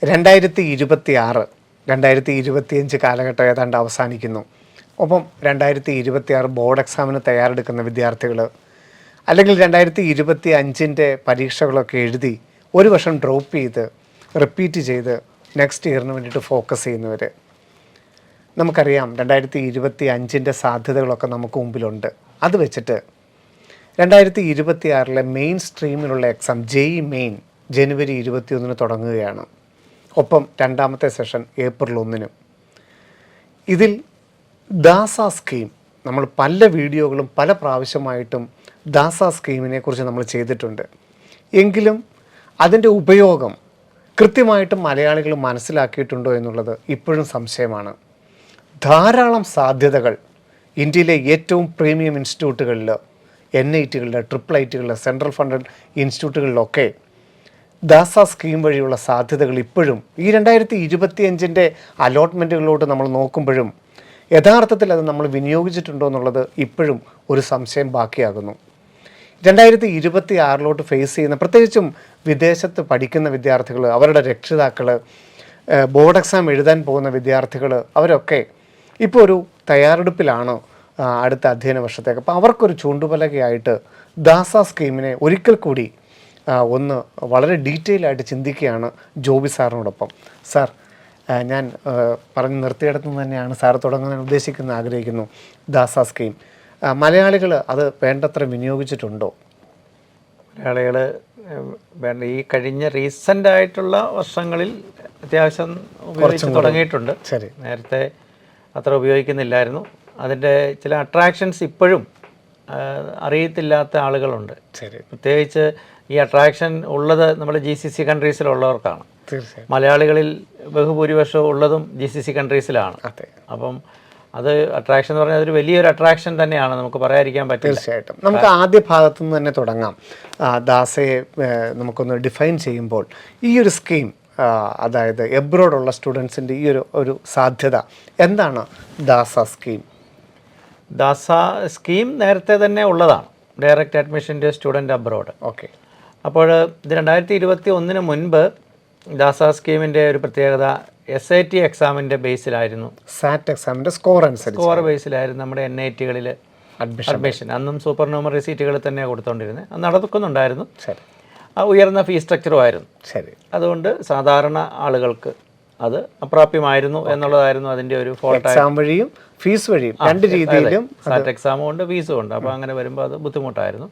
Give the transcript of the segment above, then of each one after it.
2026 2025 കാലഘട്ടം ഏതാണ്ട് അവസാനിക്കുന്നു. ഒപ്പം 2026 ബോർഡ് എക്സാമിന് തയ്യാറെടുക്കുന്ന വിദ്യാർത്ഥികൾ, അല്ലെങ്കിൽ 2025 പരീക്ഷകളൊക്കെ എഴുതി ഒരു വർഷം ഡ്രോപ്പ് ചെയ്ത് റിപ്പീറ്റ് ചെയ്ത് നെക്സ്റ്റ് ഇയറിന് വേണ്ടിയിട്ട് ഫോക്കസ് ചെയ്യുന്നവർ, നമുക്കറിയാം 2025 സാധ്യതകളൊക്കെ നമുക്ക് മുമ്പിലുണ്ട്. അത് വെച്ചിട്ട് 2026 മെയിൻ സ്ട്രീമിലുള്ള എക്സാം JEE മെയിൻ ജനുവരി 21 തുടങ്ങുകയാണ്. ഒപ്പം രണ്ടാമത്തെ സെഷൻ ഏപ്രിൽ 1. ഇതിൽ ദാസ സ്കീം, നമ്മൾ പല വീഡിയോകളും പല പ്രാവശ്യമായിട്ടും ദാസ സ്കീമിനെ കുറിച്ച് നമ്മൾ ചെയ്തിട്ടുണ്ട്. എങ്കിലും അതിൻ്റെ ഉപയോഗം കൃത്യമായിട്ടും മലയാളികൾ മനസ്സിലാക്കിയിട്ടുണ്ടോ എന്നുള്ളത് ഇപ്പോഴും സംശയമാണ്. ധാരാളം സാധ്യതകൾ ഇന്ത്യയിലെ ഏറ്റവും പ്രീമിയം ഇൻസ്റ്റിറ്റ്യൂട്ടുകളിൽ, NITകളിൽ, IIITകളിൽ, സെൻട്രൽ ഫണ്ടഡ് ഇൻസ്റ്റിറ്റ്യൂട്ടുകളിലൊക്കെ ദാസ സ്കീം വഴിയുള്ള സാധ്യതകൾ ഇപ്പോഴും ഈ 2025 അലോട്ട്മെൻറ്റുകളിലോട്ട് നമ്മൾ നോക്കുമ്പോഴും യഥാർത്ഥത്തിൽ അത് നമ്മൾ വിനിയോഗിച്ചിട്ടുണ്ടോ എന്നുള്ളത് ഇപ്പോഴും ഒരു സംശയം ബാക്കിയാകുന്നു. 2026 ഫേസ് ചെയ്യുന്ന, പ്രത്യേകിച്ചും വിദേശത്ത് പഠിക്കുന്ന വിദ്യാർത്ഥികൾ, അവരുടെ രക്ഷിതാക്കൾ, ബോർഡ് എക്സാം എഴുതാൻ പോകുന്ന വിദ്യാർത്ഥികൾ, അവരൊക്കെ ഇപ്പോൾ ഒരു തയ്യാറെടുപ്പിലാണ് അടുത്ത അധ്യയന വർഷത്തേക്ക്. അപ്പോൾ അവർക്കൊരു ചൂണ്ടുപലകയായിട്ട് ദാസ സ്കീമിനെ ഒരിക്കൽ കൂടി ഒന്ന് വളരെ ഡീറ്റെയിൽ ആയിട്ട് ചിന്തിക്കുകയാണ് ജോബി സാറിനോടൊപ്പം. സാർ, ഞാൻ പറഞ്ഞ് നിർത്തിയിടത്തു തന്നെയാണ് സാർ തുടങ്ങാൻ ഉദ്ദേശിക്കുന്ന ആഗ്രഹിക്കുന്നു. ദാസ സ്കീം മലയാളികൾ അത് വേണ്ടത്ര വിനിയോഗിച്ചിട്ടുണ്ടോ? മലയാളികൾ വേണ്ട ഈ കഴിഞ്ഞ റീസെൻ്റ് ആയിട്ടുള്ള വർഷങ്ങളിൽ അത്യാവശ്യം ഉപയോഗിച്ച് തുടങ്ങിയിട്ടുണ്ട്. ശരി, നേരത്തെ അത്ര ഉപയോഗിക്കുന്നില്ലായിരുന്നു. അതിൻ്റെ ചില അട്രാക്ഷൻസ് ഇപ്പോഴും അറിയത്തില്ലാത്ത ആളുകളുണ്ട്. ശരി, പ്രത്യേകിച്ച് ഈ അട്രാക്ഷൻ ഉള്ളത് നമ്മൾ GCC കൺട്രീസിലുള്ളവർക്കാണ്. തീർച്ചയായും മലയാളികളിൽ ബഹുഭൂരിപക്ഷം ഉള്ളതും GCC കൺട്രീസിലാണ്. അപ്പം അത് അട്രാക്ഷൻ എന്ന് പറഞ്ഞാൽ അതൊരു വലിയൊരു അട്രാക്ഷൻ തന്നെയാണ്, നമുക്ക് പറയാതിരിക്കാൻ പറ്റില്ല. തീർച്ചയായിട്ടും നമുക്ക് ആദ്യ ഭാഗത്തു നിന്ന് തന്നെ തുടങ്ങാം. ദാസയെ നമുക്കൊന്ന് ഡിഫൈൻ ചെയ്യുമ്പോൾ ഈ ഒരു സ്കീം, അതായത് എബ്രോഡുള്ള സ്റ്റുഡൻസിൻ്റെ ഈ ഒരു സാധ്യത എന്താണ്? ദാസ സ്കീം നേരത്തെ തന്നെ ഉള്ളതാണ്, direct admission to student abroad. Okay. അപ്പോൾ ഇത് 2021 മുൻപ് ദാസ സ്കീമിൻ്റെ ഒരു പ്രത്യേകത SAT എക്സാമിൻ്റെ ബേസിലായിരുന്നു. സാറ്റ് എക്സാമിൻ്റെ സ്കോർ ബേസിലായിരുന്നു നമ്മുടെ NITകളിൽ അഡ്മിഷൻ. അന്നും സൂപ്പർ ന്യൂമറി സീറ്റുകൾ തന്നെ കൊടുത്തുകൊണ്ടിരുന്നത്. അത് നടക്കുന്നുണ്ടായിരുന്നു. ഉയർന്ന ഫീസ് സ്ട്രക്ചറുമായിരുന്നു. ശരി, അതുകൊണ്ട് സാധാരണ ആളുകൾക്ക് അത് അപ്രാപ്യമായിരുന്നു എന്നുള്ളതായിരുന്നു അതിൻ്റെ ഒരു ഫോൾട്ട്. എക്സാം വഴിയും ഫീസ് വഴിയും രണ്ട് രീതിയിലും, സാറ്റ് എക്സാമും ഉണ്ട്, ഫീസും ഉണ്ട്. അപ്പോൾ അങ്ങനെ വരുമ്പോൾ അത് ബുദ്ധിമുട്ടായിരുന്നു.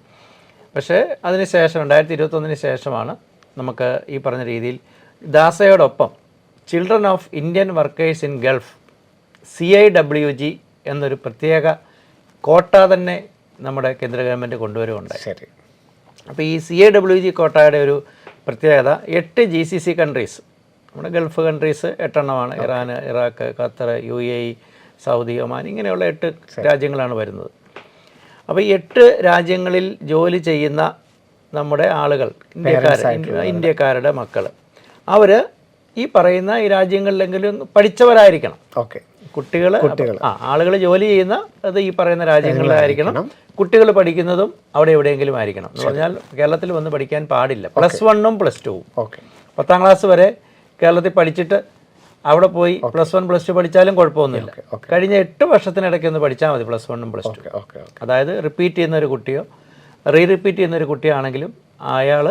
പക്ഷേ അതിനുശേഷം 2021 ശേഷമാണ് നമുക്ക് ഈ പറഞ്ഞ രീതിയിൽ ദാസയോടൊപ്പം children of Indian workers in Gulf CIWG എന്നൊരു പ്രത്യേക കോട്ട തന്നെ നമ്മുടെ കേന്ദ്ര ഗവൺമെൻറ് കൊണ്ടുവരുകയുണ്ടായി. ശരി. അപ്പോൾ ഈ CIWG കോട്ടയുടെ ഒരു പ്രത്യേകത 8 GCC കൺട്രീസ്, നമ്മുടെ ഗൾഫ് കൺട്രീസ് 8 എണ്ണമാണ്. Iran, Iraq, Qatar, UAE, Saudi, Oman, ഇങ്ങനെയുള്ള 8 രാജ്യങ്ങളാണ് വരുന്നത്. അപ്പോൾ ഈ 8 രാജ്യങ്ങളിൽ ജോലി ചെയ്യുന്ന നമ്മുടെ ആളുകൾ, ഇന്ത്യക്കാരുടെ മക്കൾ, അവർ ഈ പറയുന്ന ഈ രാജ്യങ്ങളിലെങ്കിലും പഠിച്ചവരായിരിക്കണം. ഓക്കെ. കുട്ടികൾ ആളുകൾ ജോലി ചെയ്യുന്ന അത് ഈ പറയുന്ന രാജ്യങ്ങളിലായിരിക്കണം. കുട്ടികൾ പഠിക്കുന്നതും അവിടെ എവിടെയെങ്കിലും ആയിരിക്കണം. എന്ന് പറഞ്ഞാൽ കേരളത്തിൽ വന്ന് പഠിക്കാൻ പാടില്ല. +1ഉം +2ഉം. ഓക്കെ. 10ാം ക്ലാസ് വരെ കേരളത്തിൽ പഠിച്ചിട്ട് അവിടെ പോയി +1 +2 പഠിച്ചാലും കുഴപ്പമൊന്നുമില്ല. കഴിഞ്ഞ 8 വർഷത്തിനിടയ്ക്ക് ഒന്ന് പഠിച്ചാൽ മതി +1ഉം +2. അതായത് റിപ്പീറ്റ് ചെയ്യുന്ന ഒരു കുട്ടിയോ റിപ്പീറ്റ് ചെയ്യുന്ന ഒരു കുട്ടിയാണെങ്കിലും അയാൾ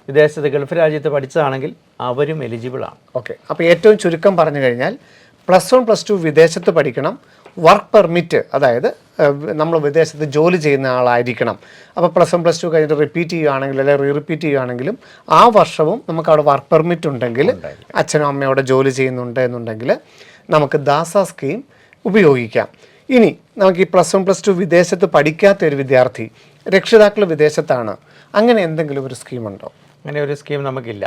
വിദേശത്ത് ഗൾഫ് രാജ്യത്ത് പഠിച്ചതാണെങ്കിൽ അവരും എലിജിബിളാണ്. ഓക്കെ. അപ്പോൾ ഏറ്റവും ചുരുക്കം പറഞ്ഞു കഴിഞ്ഞാൽ +1 +2 വിദേശത്ത് പഠിക്കണം, വർക്ക് പെർമിറ്റ്, അതായത് നമ്മൾ വിദേശത്ത് ജോലി ചെയ്യുന്ന ആളായിരിക്കണം. അപ്പോൾ +1 +2 കഴിഞ്ഞിട്ട് റിപ്പീറ്റ് ചെയ്യുകയാണെങ്കിൽ അല്ലെങ്കിൽ റിപ്പീറ്റ് ചെയ്യുകയാണെങ്കിലും ആ വർഷവും നമുക്ക് അവിടെ വർക്ക് പെർമിറ്റ് ഉണ്ടെങ്കിൽ, അച്ഛനും അമ്മയോടെ ജോലി ചെയ്യുന്നുണ്ട് എന്നുണ്ടെങ്കിൽ നമുക്ക് ദാസ സ്കീം ഉപയോഗിക്കാം. ഇനി നമുക്ക് ഈ +1 +2 വിദേശത്ത് പഠിക്കാത്ത ഒരു വിദ്യാർത്ഥി, രക്ഷിതാക്കൾ വിദേശത്താണ്, അങ്ങനെ എന്തെങ്കിലും ഒരു സ്കീമുണ്ടോ? അങ്ങനെ ഒരു സ്കീം നമുക്കില്ല.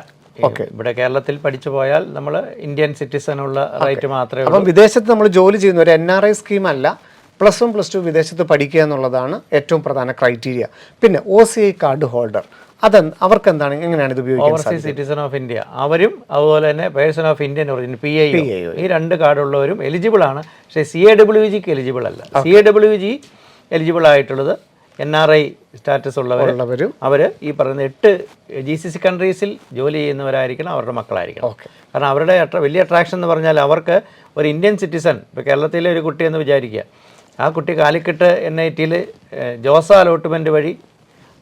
ഇവിടെ കേരളത്തിൽ പഠിച്ചു പോയാൽ നമ്മൾ ഇന്ത്യൻ സിറ്റിസണുള്ള റൈറ്റ് മാത്രമേ ഉള്ളൂ. അപ്പം വിദേശത്ത് നമ്മൾ ജോലി ചെയ്യുന്ന ഒരു NRI സ്കീം അല്ല, +1 +2 വിദേശത്ത് പഠിക്കുക എന്നുള്ളതാണ് ഏറ്റവും പ്രധാന ക്രൈറ്റീരിയ. പിന്നെ OCI കാർഡ് ഹോൾഡർ, അവർക്ക് എന്താണ്, എങ്ങനെയാണ് ഇത് ഉപയോഗിക്കുന്നത്? ഓവർസീസ് സിറ്റിസൺ ഓഫ് ഇന്ത്യ അവരും, അതുപോലെ തന്നെ person of Indian origin PIO, ഈ 2 കാർഡുള്ളവരും എലിജിബിൾ ആണ്. പക്ഷേ CIWGക്ക് എലിജിബിൾ അല്ല. CIWG എലിജിബിൾ ആയിട്ടുള്ളത് NRI സ്റ്റാറ്റസ് ഉള്ളവരും അവർ ഈ പറയുന്ന 8 GCC കൺട്രീസിൽ ജോലി ചെയ്യുന്നവരായിരിക്കണം, അവരുടെ മക്കളായിരിക്കണം. കാരണം അവരുടെ വലിയ അട്രാക്ഷൻ എന്ന് പറഞ്ഞാൽ അവർക്ക് ഒരു ഇന്ത്യൻ സിറ്റിസൺ, ഇപ്പോൾ കേരളത്തിലെ ഒരു കുട്ടിയെന്ന് വിചാരിക്കുക, ആ കുട്ടി കാലിക്കറ്റ് NITയിൽ ജോസ അലോട്ട്മെൻറ്റ് വഴി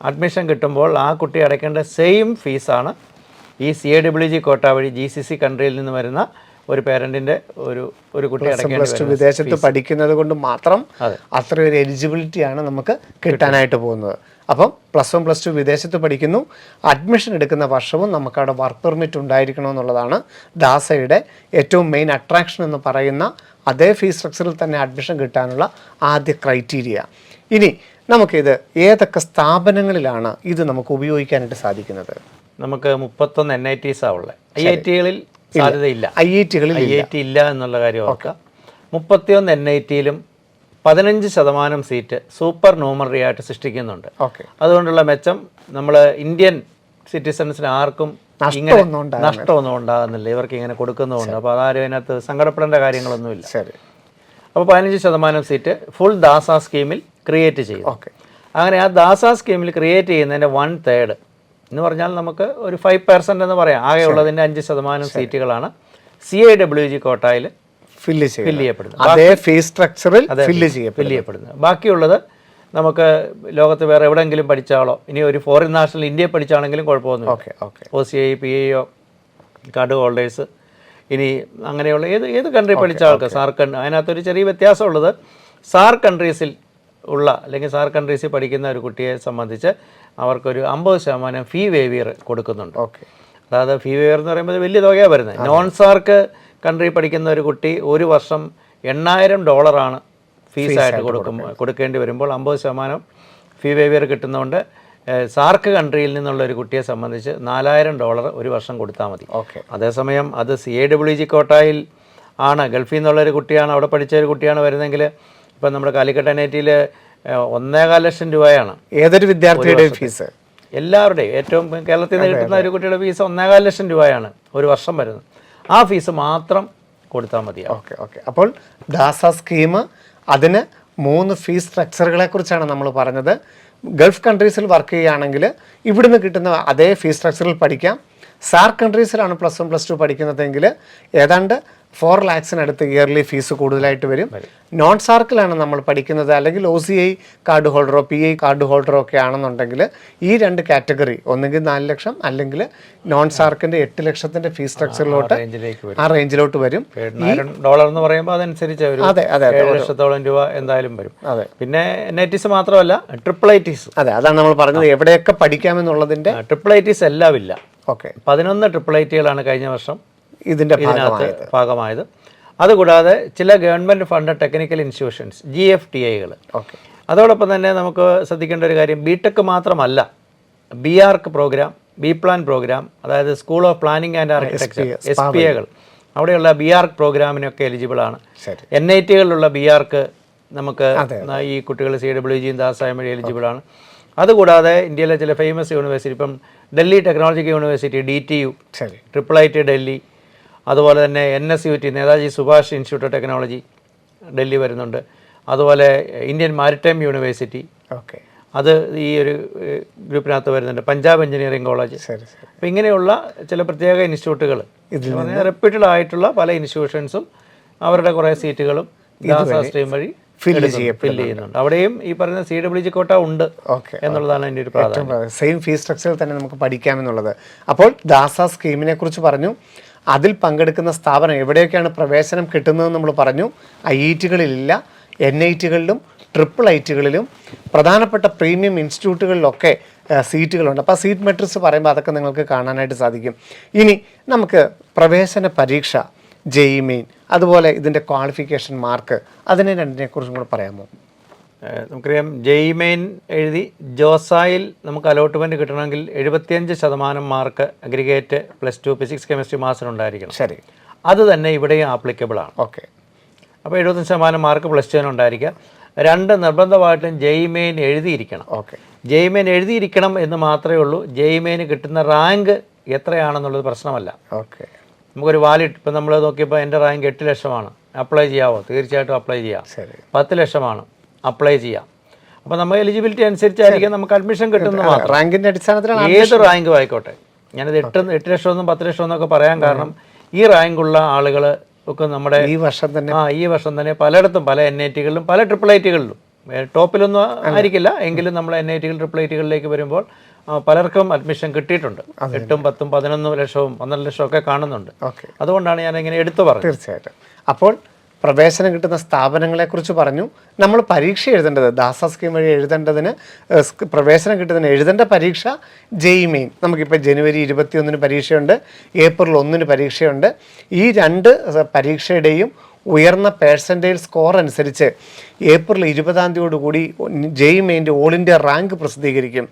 അഡ്മിഷൻ കിട്ടുമ്പോൾ ആ കുട്ടി അടയ്ക്കേണ്ട സെയിം ഫീസാണ് ഈ CAWG കോട്ട വഴി GCC കൺട്രിയിൽ നിന്ന് വരുന്ന ഒരു പേരൻറ്റിൻ്റെ ഒരു കുട്ടി അടയ്ക്കേണ്ടി വിദേശത്ത് പഠിക്കുന്നത് കൊണ്ട് മാത്രം അത്രയൊരു എലിജിബിലിറ്റിയാണ് നമുക്ക് കിട്ടാനായിട്ട് പോകുന്നത്. അപ്പം +1 +2 വിദേശത്ത് പഠിക്കുന്നു, അഡ്മിഷൻ എടുക്കുന്ന വർഷവും നമുക്കവിടെ വർക്ക് പെർമിറ്റ് ഉണ്ടായിരിക്കണമെന്നുള്ളതാണ് ദാസയുടെ ഏറ്റവും മെയിൻ അട്രാക്ഷൻ എന്ന് പറയുന്ന അതേ ഫീസ് സ്ട്രക്ചറിൽ തന്നെ അഡ്മിഷൻ കിട്ടാനുള്ള ആദ്യ ക്രൈറ്റീരിയ. ഇനി നമുക്കിത് ഏതൊക്കെ സ്ഥാപനങ്ങളിലാണ് ഇത് നമുക്ക് ഉപയോഗിക്കാനായിട്ട് സാധിക്കുന്നത്? നമുക്ക് 31 NITs ഉള്ളത്. IITകളിൽ സാധ്യതയില്ല, IIT ഇല്ല എന്നുള്ള കാര്യം ഓർക്കുക. 31 NITയിലും 15% സീറ്റ് സൂപ്പർ ന്യൂമറി ആയിട്ട് സൃഷ്ടിക്കുന്നുണ്ട്. അതുകൊണ്ടുള്ള മെച്ചം നമ്മൾ ഇന്ത്യൻ സിറ്റിസൺസിന് ആർക്കും ഇങ്ങനെ നഷ്ടമൊന്നും ഉണ്ടാകുന്നില്ല, ഇവർക്ക് ഇങ്ങനെ കൊടുക്കുന്നതുകൊണ്ട്. അപ്പോൾ അതാരും അതിനകത്ത് സങ്കടപ്പെടേണ്ട കാര്യങ്ങളൊന്നുമില്ല. അപ്പോൾ 15% സീറ്റ് ഫുൾ ദാസ സ്കീമിൽ ക്രിയേറ്റ് ചെയ്യും. അങ്ങനെ ആ ദാസ സ്കീമിൽ ക്രിയേറ്റ് ചെയ്യുന്നതിൻ്റെ 1/3 എന്ന് പറഞ്ഞാൽ നമുക്ക് ഒരു 5% എന്ന് പറയാം. ആകെ ഉള്ളതിൻ്റെ 5% സീറ്റുകളാണ് CAWG കോട്ടയിൽ ഫില്ല് ചെയ്യപ്പെടുന്നത്. അതേ ഫീസ് സ്ട്രക്ചറിൽ ഫില്ല് ചെയ്യപ്പെടുന്നത്. ബാക്കിയുള്ളത് നമുക്ക് ലോകത്ത് വേറെ എവിടെയെങ്കിലും പഠിച്ചാലോ, ഇനി ഒരു ഫോറിൻ നാഷണൽ ഇന്ത്യയിൽ പഠിച്ചാണെങ്കിലും കുഴപ്പമൊന്നുമില്ല. OCI PIO കാർഡ് ഹോൾഡേഴ്സ്, ഇനി അങ്ങനെയുള്ള ഏത് കൺട്രി പഠിച്ച ആൾക്ക് സാർക്ക്, അതിനകത്തൊരു ചെറിയ വ്യത്യാസമുള്ളത് സാർക്ക് കൺട്രീസിൽ ഉള്ള അല്ലെങ്കിൽ സാർക്ക് കൺട്രീസിൽ പഠിക്കുന്ന ഒരു കുട്ടിയെ സംബന്ധിച്ച് അവർക്കൊരു 50% ഫീ വേവിയർ കൊടുക്കുന്നുണ്ട്. അതായത് ഫീ വേവിയർ എന്ന് പറയുമ്പോൾ വലിയ തുകയാണ് വരുന്നത്. നോൺ സാർക്ക് കൺട്രി പഠിക്കുന്ന ഒരു കുട്ടി ഒരു വർഷം $8,000 ഫീസായിട്ട് കൊടുക്കേണ്ടി വരുമ്പോൾ 50% ഫീ വേവിയർ കിട്ടുന്നതുകൊണ്ട് സാർക്ക് കൺട്രിയിൽ നിന്നുള്ള ഒരു കുട്ടിയെ സംബന്ധിച്ച് $4,000 ഒരു വർഷം കൊടുത്താൽ മതി. അതേസമയം അത് CAWG കോട്ടായിൽ ആണ്, ഗൾഫിൽ നിന്നുള്ളൊരു കുട്ടിയാണ്, അവിടെ പഠിച്ച ഒരു കുട്ടിയാണ് വരുന്നതെങ്കിൽ, ഇപ്പം നമ്മുടെ കാലിക്കറ്റ് NITയിൽ 1.25 ലക്ഷം രൂപയാണ് ഏതൊരു വിദ്യാർത്ഥിയുടെയും ഫീസ്. എല്ലാവരുടെയും ഏറ്റവും കേരളത്തിൽ നിന്ന് കിട്ടുന്ന ഒരു കുട്ടിയുടെ ഫീസ് 1.25 ലക്ഷം രൂപയാണ് ഒരു വർഷം വരുന്നത്. ആ ഫീസ് മാത്രം കൊടുത്താൽ മതി. അപ്പോൾ ദാസ സ്കീം അതിന് 3 ഫീസ് സ്ട്രക്ചറുകളെ കുറിച്ചാണ് നമ്മൾ പറഞ്ഞത്. ഗൾഫ് കൺട്രീസിൽ വർക്ക് ചെയ്യുകയാണെങ്കിൽ ഇവിടുന്ന് കിട്ടുന്ന അതേ ഫീസ് സ്ട്രക്ചറിൽ പഠിക്കാം. സാർക്ക് കൺട്രീസിലാണ് +1 +2 പഠിക്കുന്നതെങ്കിൽ ഏതാണ്ട് 4 lakhs ഇയർലി ഫീസ് കൂടുതലായിട്ട് വരും. നോൺ സാർക്കിലാണ് നമ്മൾ പഠിക്കുന്നത് അല്ലെങ്കിൽ OCI കാർഡ് ഹോൾഡറോ PI കാർഡ് ഹോൾഡറോ ഒക്കെ ആണെന്നുണ്ടെങ്കിൽ ഈ 2 കാറ്റഗറി, ഒന്നുകിൽ 4 ലക്ഷം അല്ലെങ്കിൽ നോൺ സാർക്കിൻ്റെ 8 ലക്ഷത്തിൻ്റെ ഫീസ് സ്ട്രക്ചറിലോട്ട് ആ റേഞ്ചിലോട്ട് വരും. $1 എന്ന് പറയുമ്പോൾ അതനുസരിച്ച് $7 ലക്ഷത്തോളം രൂപ എന്തായാലും വരും. പിന്നെ NITs മാത്രമല്ല TRIITs. അതാണ് നമ്മൾ പറഞ്ഞത് എവിടെയൊക്കെ പഠിക്കാമെന്നുള്ളതിൻ്റെ. TRIITs എല്ലാം ഇല്ല. 11 TRIITകളാണ് കഴിഞ്ഞ വർഷം ഇതിനകത്ത് ഭാഗമായത്. അതുകൂടാതെ ചില ഗവൺമെൻറ് ഫണ്ട് ടെക്നിക്കൽ ഇൻസ്റ്റിറ്റ്യൂഷൻസ് GFTIകൾ. അതോടൊപ്പം തന്നെ നമുക്ക് ശ്രദ്ധിക്കേണ്ട ഒരു കാര്യം, BTech മാത്രമല്ല, BARC പ്രോഗ്രാം, B-Plan പ്രോഗ്രാം, അതായത് school of planning and architecture SPAകൾ, അവിടെയുള്ള BARC പ്രോഗ്രാമിനൊക്കെ എലിജിബിളാണ്. NITകളിലുള്ള BARC നമുക്ക് ഈ കുട്ടികൾ CAWG ദാസായം വഴി എലിജിബിളാണ്. അതുകൂടാതെ ഇന്ത്യയിലെ ചില ഫേമസ് യൂണിവേഴ്സിറ്റി, ഇപ്പം Delhi technological university DTU, TRIIT Delhi, അതുപോലെ തന്നെ NSUT Netaji Subhash institute of technology Delhi വരുന്നുണ്ട്. അതുപോലെ ഇന്ത്യൻ മാരിടൈം യൂണിവേഴ്സിറ്റി, അത് ഈ ഒരു ഗ്രൂപ്പിനകത്ത് വരുന്നുണ്ട്. Punjab engineering college. അപ്പോൾ ഇങ്ങനെയുള്ള ചില പ്രത്യേക ഇൻസ്റ്റിറ്റ്യൂട്ടുകൾ, റെപ്യൂട്ടഡ് ആയിട്ടുള്ള പല ഇൻസ്റ്റിറ്റ്യൂഷൻസും അവരുടെ കുറേ സീറ്റുകളും ദാസ സ്ട്രീം വഴി ഫില്ല് ചെയ്യുന്നുണ്ട്. അവിടെയും ഈ പറയുന്ന CAWG കോട്ട ഉണ്ട് എന്നുള്ളതാണ് എൻ്റെ ഒരു പ്രാധാന്യം. സെയിം ഫീസ് സ്ട്രക്ചറിൽ തന്നെ നമുക്ക് പഠിക്കാമെന്നുള്ളത്. അപ്പോൾ ദാസ സ്കീമിനെ കുറിച്ച് പറഞ്ഞു. അതിൽ പങ്കെടുക്കുന്ന സ്ഥാപനം എവിടെയൊക്കെയാണ് പ്രവേശനം കിട്ടുന്നതെന്ന് നമ്മൾ പറഞ്ഞു. IITകളിലില്ല, NITകളിലും TRIITകളിലും പ്രധാനപ്പെട്ട പ്രീമിയം ഇൻസ്റ്റിറ്റ്യൂട്ടുകളിലൊക്കെ സീറ്റുകളുണ്ട്. അപ്പോൾ സീറ്റ് മെട്രിക്സ് പറയുമ്പോൾ അതൊക്കെ നിങ്ങൾക്ക് കാണാനായിട്ട് സാധിക്കും. ഇനി നമുക്ക് പ്രവേശന പരീക്ഷ, JEE മെയിൻ, അതുപോലെ ഇതിൻ്റെ ക്വാളിഫിക്കേഷൻ മാർക്ക്, അതിനെ രണ്ടിനെക്കുറിച്ചും കൂടെ പറയാമോ? നമുക്കറിയാം, JEE മെയിൻ എഴുതി ജോസായിൽ നമുക്ക് അലോട്ട്മെൻറ്റ് കിട്ടണമെങ്കിൽ 75% മാർക്ക് അഗ്രിഗേറ്റ് +2 ഫിസിക്സ് കെമിസ്ട്രി മാത്സിനുണ്ടായിരിക്കണം. ശരി, അത് തന്നെ ഇവിടെയും ആപ്ലിക്കബിൾ ആണ്. അപ്പോൾ 75% മാർക്ക് +2 ഉണ്ടായിരിക്കുക. 2 നിർബന്ധമായിട്ടും JEE മെയിൻ എഴുതിയിരിക്കണം. JEE മെയിൻ എഴുതിയിരിക്കണം എന്ന് മാത്രമേ ഉള്ളൂ. JEE മെയിൻ കിട്ടുന്ന റാങ്ക് എത്രയാണെന്നുള്ളത് പ്രശ്നമല്ല. നമുക്കൊരു വാലിഡ്, ഇപ്പം നമ്മൾ നോക്കിയപ്പോൾ എൻ്റെ റാങ്ക് 8 ലക്ഷമാണ്, അപ്ലൈ ചെയ്യാമോ? തീർച്ചയായിട്ടും അപ്ലൈ ചെയ്യാം. 10 ലക്ഷമാണ്, അപ്ലൈ ചെയ്യാം. അപ്പോൾ നമ്മൾ എലിജിബിലിറ്റി അനുസരിച്ചായിരിക്കും നമുക്ക് അഡ്മിഷൻ കിട്ടുന്നത് മാത്രം. റാങ്കിൻ്റെ അടിസ്ഥാനത്തിലാണ് ഏത് റാങ്കും ആയിക്കോട്ടെ. ഞാനത് 8 ലക്ഷമെന്നും 10 ലക്ഷമെന്നൊക്കെ പറയാൻ കാരണം ഈ റാങ്കുള്ള ആളുകൾ ഒക്കെ നമ്മുടെ ഈ വർഷം തന്നെ പലയിടത്തും പല NIT-കളിലും പല IIIT-കളിലും ടോപ്പിലൊന്നും ആയിരിക്കില്ല എങ്കിലും നമ്മൾ NIT-കൾ IIIT-കളിലേക്ക് വരുമ്പോൾ പലർക്കും അഡ്മിഷൻ കിട്ടിയിട്ടുണ്ട്. 8, 10, 11 ലക്ഷവും 12 ലക്ഷവും ഒക്കെ കാണുന്നുണ്ട്. അതുകൊണ്ടാണ് ഞാൻ ഇങ്ങനെ എടുത്തു പറഞ്ഞത്. തീർച്ചയായിട്ടും. അപ്പോൾ പ്രവേശനം കിട്ടുന്ന സ്ഥാപനങ്ങളെക്കുറിച്ച് പറഞ്ഞു. നമ്മൾ പരീക്ഷ എഴുതേണ്ടത് ദാസ സ്കീം വഴി എഴുതേണ്ടതിന് പ്രവേശനം കിട്ടുന്നതിന് എഴുതേണ്ട പരീക്ഷ JEE മെയിൻ. നമുക്കിപ്പോൾ ജനുവരി 21 പരീക്ഷയുണ്ട്, ഏപ്രിൽ 1 പരീക്ഷയുണ്ട്. ഈ 2 പരീക്ഷയുടെയും ഉയർന്ന പേഴ്സൻറ്റേജ് സ്കോർ അനുസരിച്ച് ഏപ്രിൽ 20 JEE മെയിൻ്റെ ഓൾ ഇന്ത്യ റാങ്ക് പ്രസിദ്ധീകരിക്കും.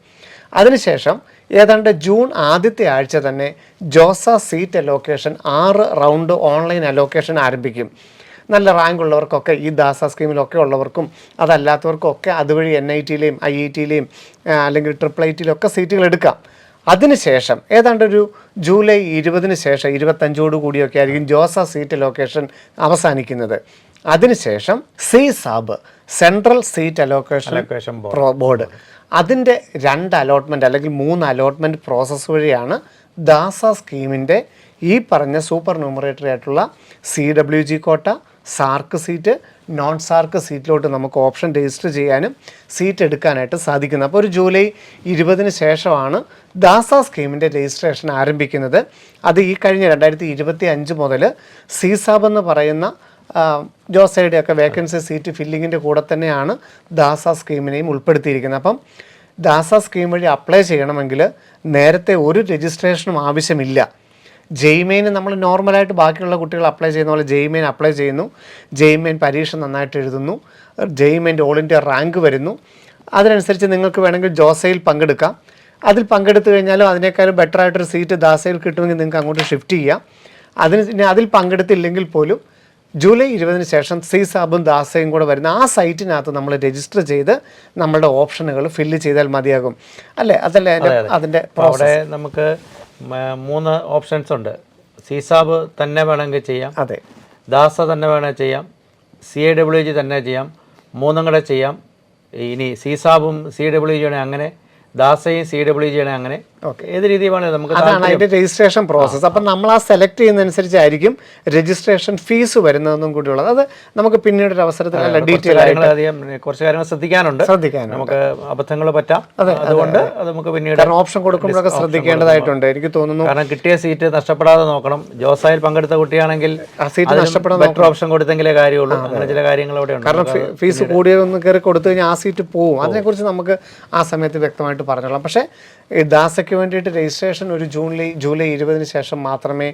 അതിനുശേഷം ഏതാണ്ട് ജൂൺ ആദ്യത്തെ ആഴ്ച തന്നെ JoSAA seat allocation 6 round online allocation ആരംഭിക്കും. നല്ല റാങ്ക് ഉള്ളവർക്കൊക്കെ ഈ ദാസ സ്കീമിലൊക്കെ ഉള്ളവർക്കും അതല്ലാത്തവർക്കൊക്കെ അതുവഴി NIT-ലെയും IIT-ലെയും അല്ലെങ്കിൽ IIIT-യിലൊക്കെ സീറ്റുകൾ എടുക്കാം. അതിനുശേഷം ഏതാണ്ടൊരു ജൂലൈ 20 ശേഷം 25 ആയിരിക്കും ജോസ സീറ്റ് അലോക്കേഷൻ അവസാനിക്കുന്നത്. അതിനുശേഷം CSAB central seat allocation board അതിൻ്റെ 2 അലോട്ട്മെൻറ്റ് അല്ലെങ്കിൽ 3 അലോട്ട്മെൻറ്റ് പ്രോസസ്സ് വഴിയാണ് ദാസ സ്കീമിൻ്റെ ഈ പറഞ്ഞ സൂപ്പർ ന്യൂമറേറ്ററി ആയിട്ടുള്ള CWG കോട്ട, സാർക്ക് സീറ്റ്, നോൺ സാർക്ക് സീറ്റിലോട്ട് നമുക്ക് ഓപ്ഷൻ രജിസ്റ്റർ ചെയ്യാനും സീറ്റ് എടുക്കാനായിട്ട് സാധിക്കുന്നത്. അപ്പോൾ ഒരു ജൂലൈ 20 ശേഷമാണ് ദാസ സ്കീമിൻ്റെ രജിസ്ട്രേഷൻ ആരംഭിക്കുന്നത്. അത് ഈ കഴിഞ്ഞ 2025 മുതൽ CSAB എന്ന് പറയുന്ന ജോസയുടെയൊക്കെ വേക്കൻസി സീറ്റ് ഫില്ലിങ്ങിൻ്റെ കൂടെ തന്നെയാണ് ദാസ സ്കീമിനെയും ഉൾപ്പെടുത്തിയിരിക്കുന്നത്. അപ്പം ദാസ സ്കീം വഴി അപ്ലൈ ചെയ്യണമെങ്കിൽ നേരത്തെ ഒരു രജിസ്ട്രേഷനും ആവശ്യമില്ല. JEE മെയിൻ നമ്മൾ നോർമലായിട്ട് ബാക്കിയുള്ള കുട്ടികൾ അപ്ലൈ ചെയ്യുന്ന പോലെ JEE മെയിൻ അപ്ലൈ ചെയ്യുന്നു, JEE മെയിൻ പരീക്ഷ നന്നായിട്ട് എഴുതുന്നു, JEE മെയിൻ്റെ ഓൾ ഇന്ത്യ റാങ്ക് വരുന്നു. അതിനനുസരിച്ച് നിങ്ങൾക്ക് വേണമെങ്കിൽ ജോസയിൽ പങ്കെടുക്കാം. അതിൽ പങ്കെടുത്തു കഴിഞ്ഞാലും അതിനേക്കാളും ബെറ്ററായിട്ടൊരു സീറ്റ് ദാസയിൽ കിട്ടുമെങ്കിൽ നിങ്ങൾക്ക് അങ്ങോട്ട് ഷിഫ്റ്റ് ചെയ്യാം. അതിൽ പങ്കെടുത്തില്ലെങ്കിൽ പോലും ജൂലൈ 20 ശേഷം CSAB-ഉം ദാസയും കൂടെ വരുന്ന ആ സൈറ്റിനകത്ത് നമ്മൾ രജിസ്റ്റർ ചെയ്ത് നമ്മളുടെ ഓപ്ഷനുകൾ ഫില്ല് ചെയ്താൽ മതിയാകും അല്ലേ? അതല്ലേ അതിൻ്റെ അവിടെ നമുക്ക് 3 ഓപ്ഷൻസ് ഉണ്ട്. CSAB തന്നെ വേണമെങ്കിൽ ചെയ്യാം, അതെ, ദാസ തന്നെ വേണമെങ്കിൽ ചെയ്യാം, CAWG തന്നെ ചെയ്യാം, 3 കൂടെ ചെയ്യാം. ഇനി CSAB-ഉം CWG അങ്ങനെ, ദാസയും CWG അങ്ങനെ, ഏത് രീതി വേണമെങ്കിലും നമുക്ക്. അതാണ് അതിൻ്റെ രജിസ്ട്രേഷൻ പ്രോസസ്സ്. അപ്പം നമ്മൾ ആ സെലക്ട് ചെയ്യുന്നതനുസരിച്ചായിരിക്കും രജിസ്ട്രേഷൻ ഫീസ് വരുന്നതെന്നും കൂടിയുള്ളത്. അത് നമുക്ക് പിന്നീട് ഒരു അവസരത്തിൽ ഡീറ്റെയിൽ ആയിട്ട് കുറച്ച് കാര്യങ്ങൾ ശ്രദ്ധിക്കാനുണ്ട്. നമുക്ക് അബദ്ധങ്ങൾ പറ്റാം. അതുകൊണ്ട് അത് നമുക്ക് പിന്നീട് ഓപ്ഷൻ കൊടുക്കുമ്പോഴൊക്കെ ശ്രദ്ധിക്കേണ്ടതായിട്ടുണ്ട് എനിക്ക് തോന്നുന്നു. കാരണം കിട്ടിയ സീറ്റ് നഷ്ടപ്പെടാതെ നോക്കണം. ജോസയിൽ പങ്കെടുത്ത കുട്ടിയാണെങ്കിൽ ആ സീറ്റ് നഷ്ടപ്പെടാൻ ബെറ്റർ ഓപ്ഷൻ കൊടുത്തെങ്കിലേ കാര്യമുള്ളൂ. അങ്ങനെ ചില കാര്യങ്ങൾ അവിടെ ഉണ്ട്. കാരണം ഫീസ് കൂടിയൊന്ന് കയറി കൊടുത്തു കഴിഞ്ഞാൽ ആ സീറ്റ് പോവും. അതിനെക്കുറിച്ച് നമുക്ക് ആ സമയത്ത് വ്യക്തമായിട്ട് പറഞ്ഞോളാം. പക്ഷേ ഈ ദാസയ്ക്ക് വേണ്ടിയിട്ട് രജിസ്ട്രേഷൻ ഒരു ജൂലൈ 20 ശേഷം മാത്രമേ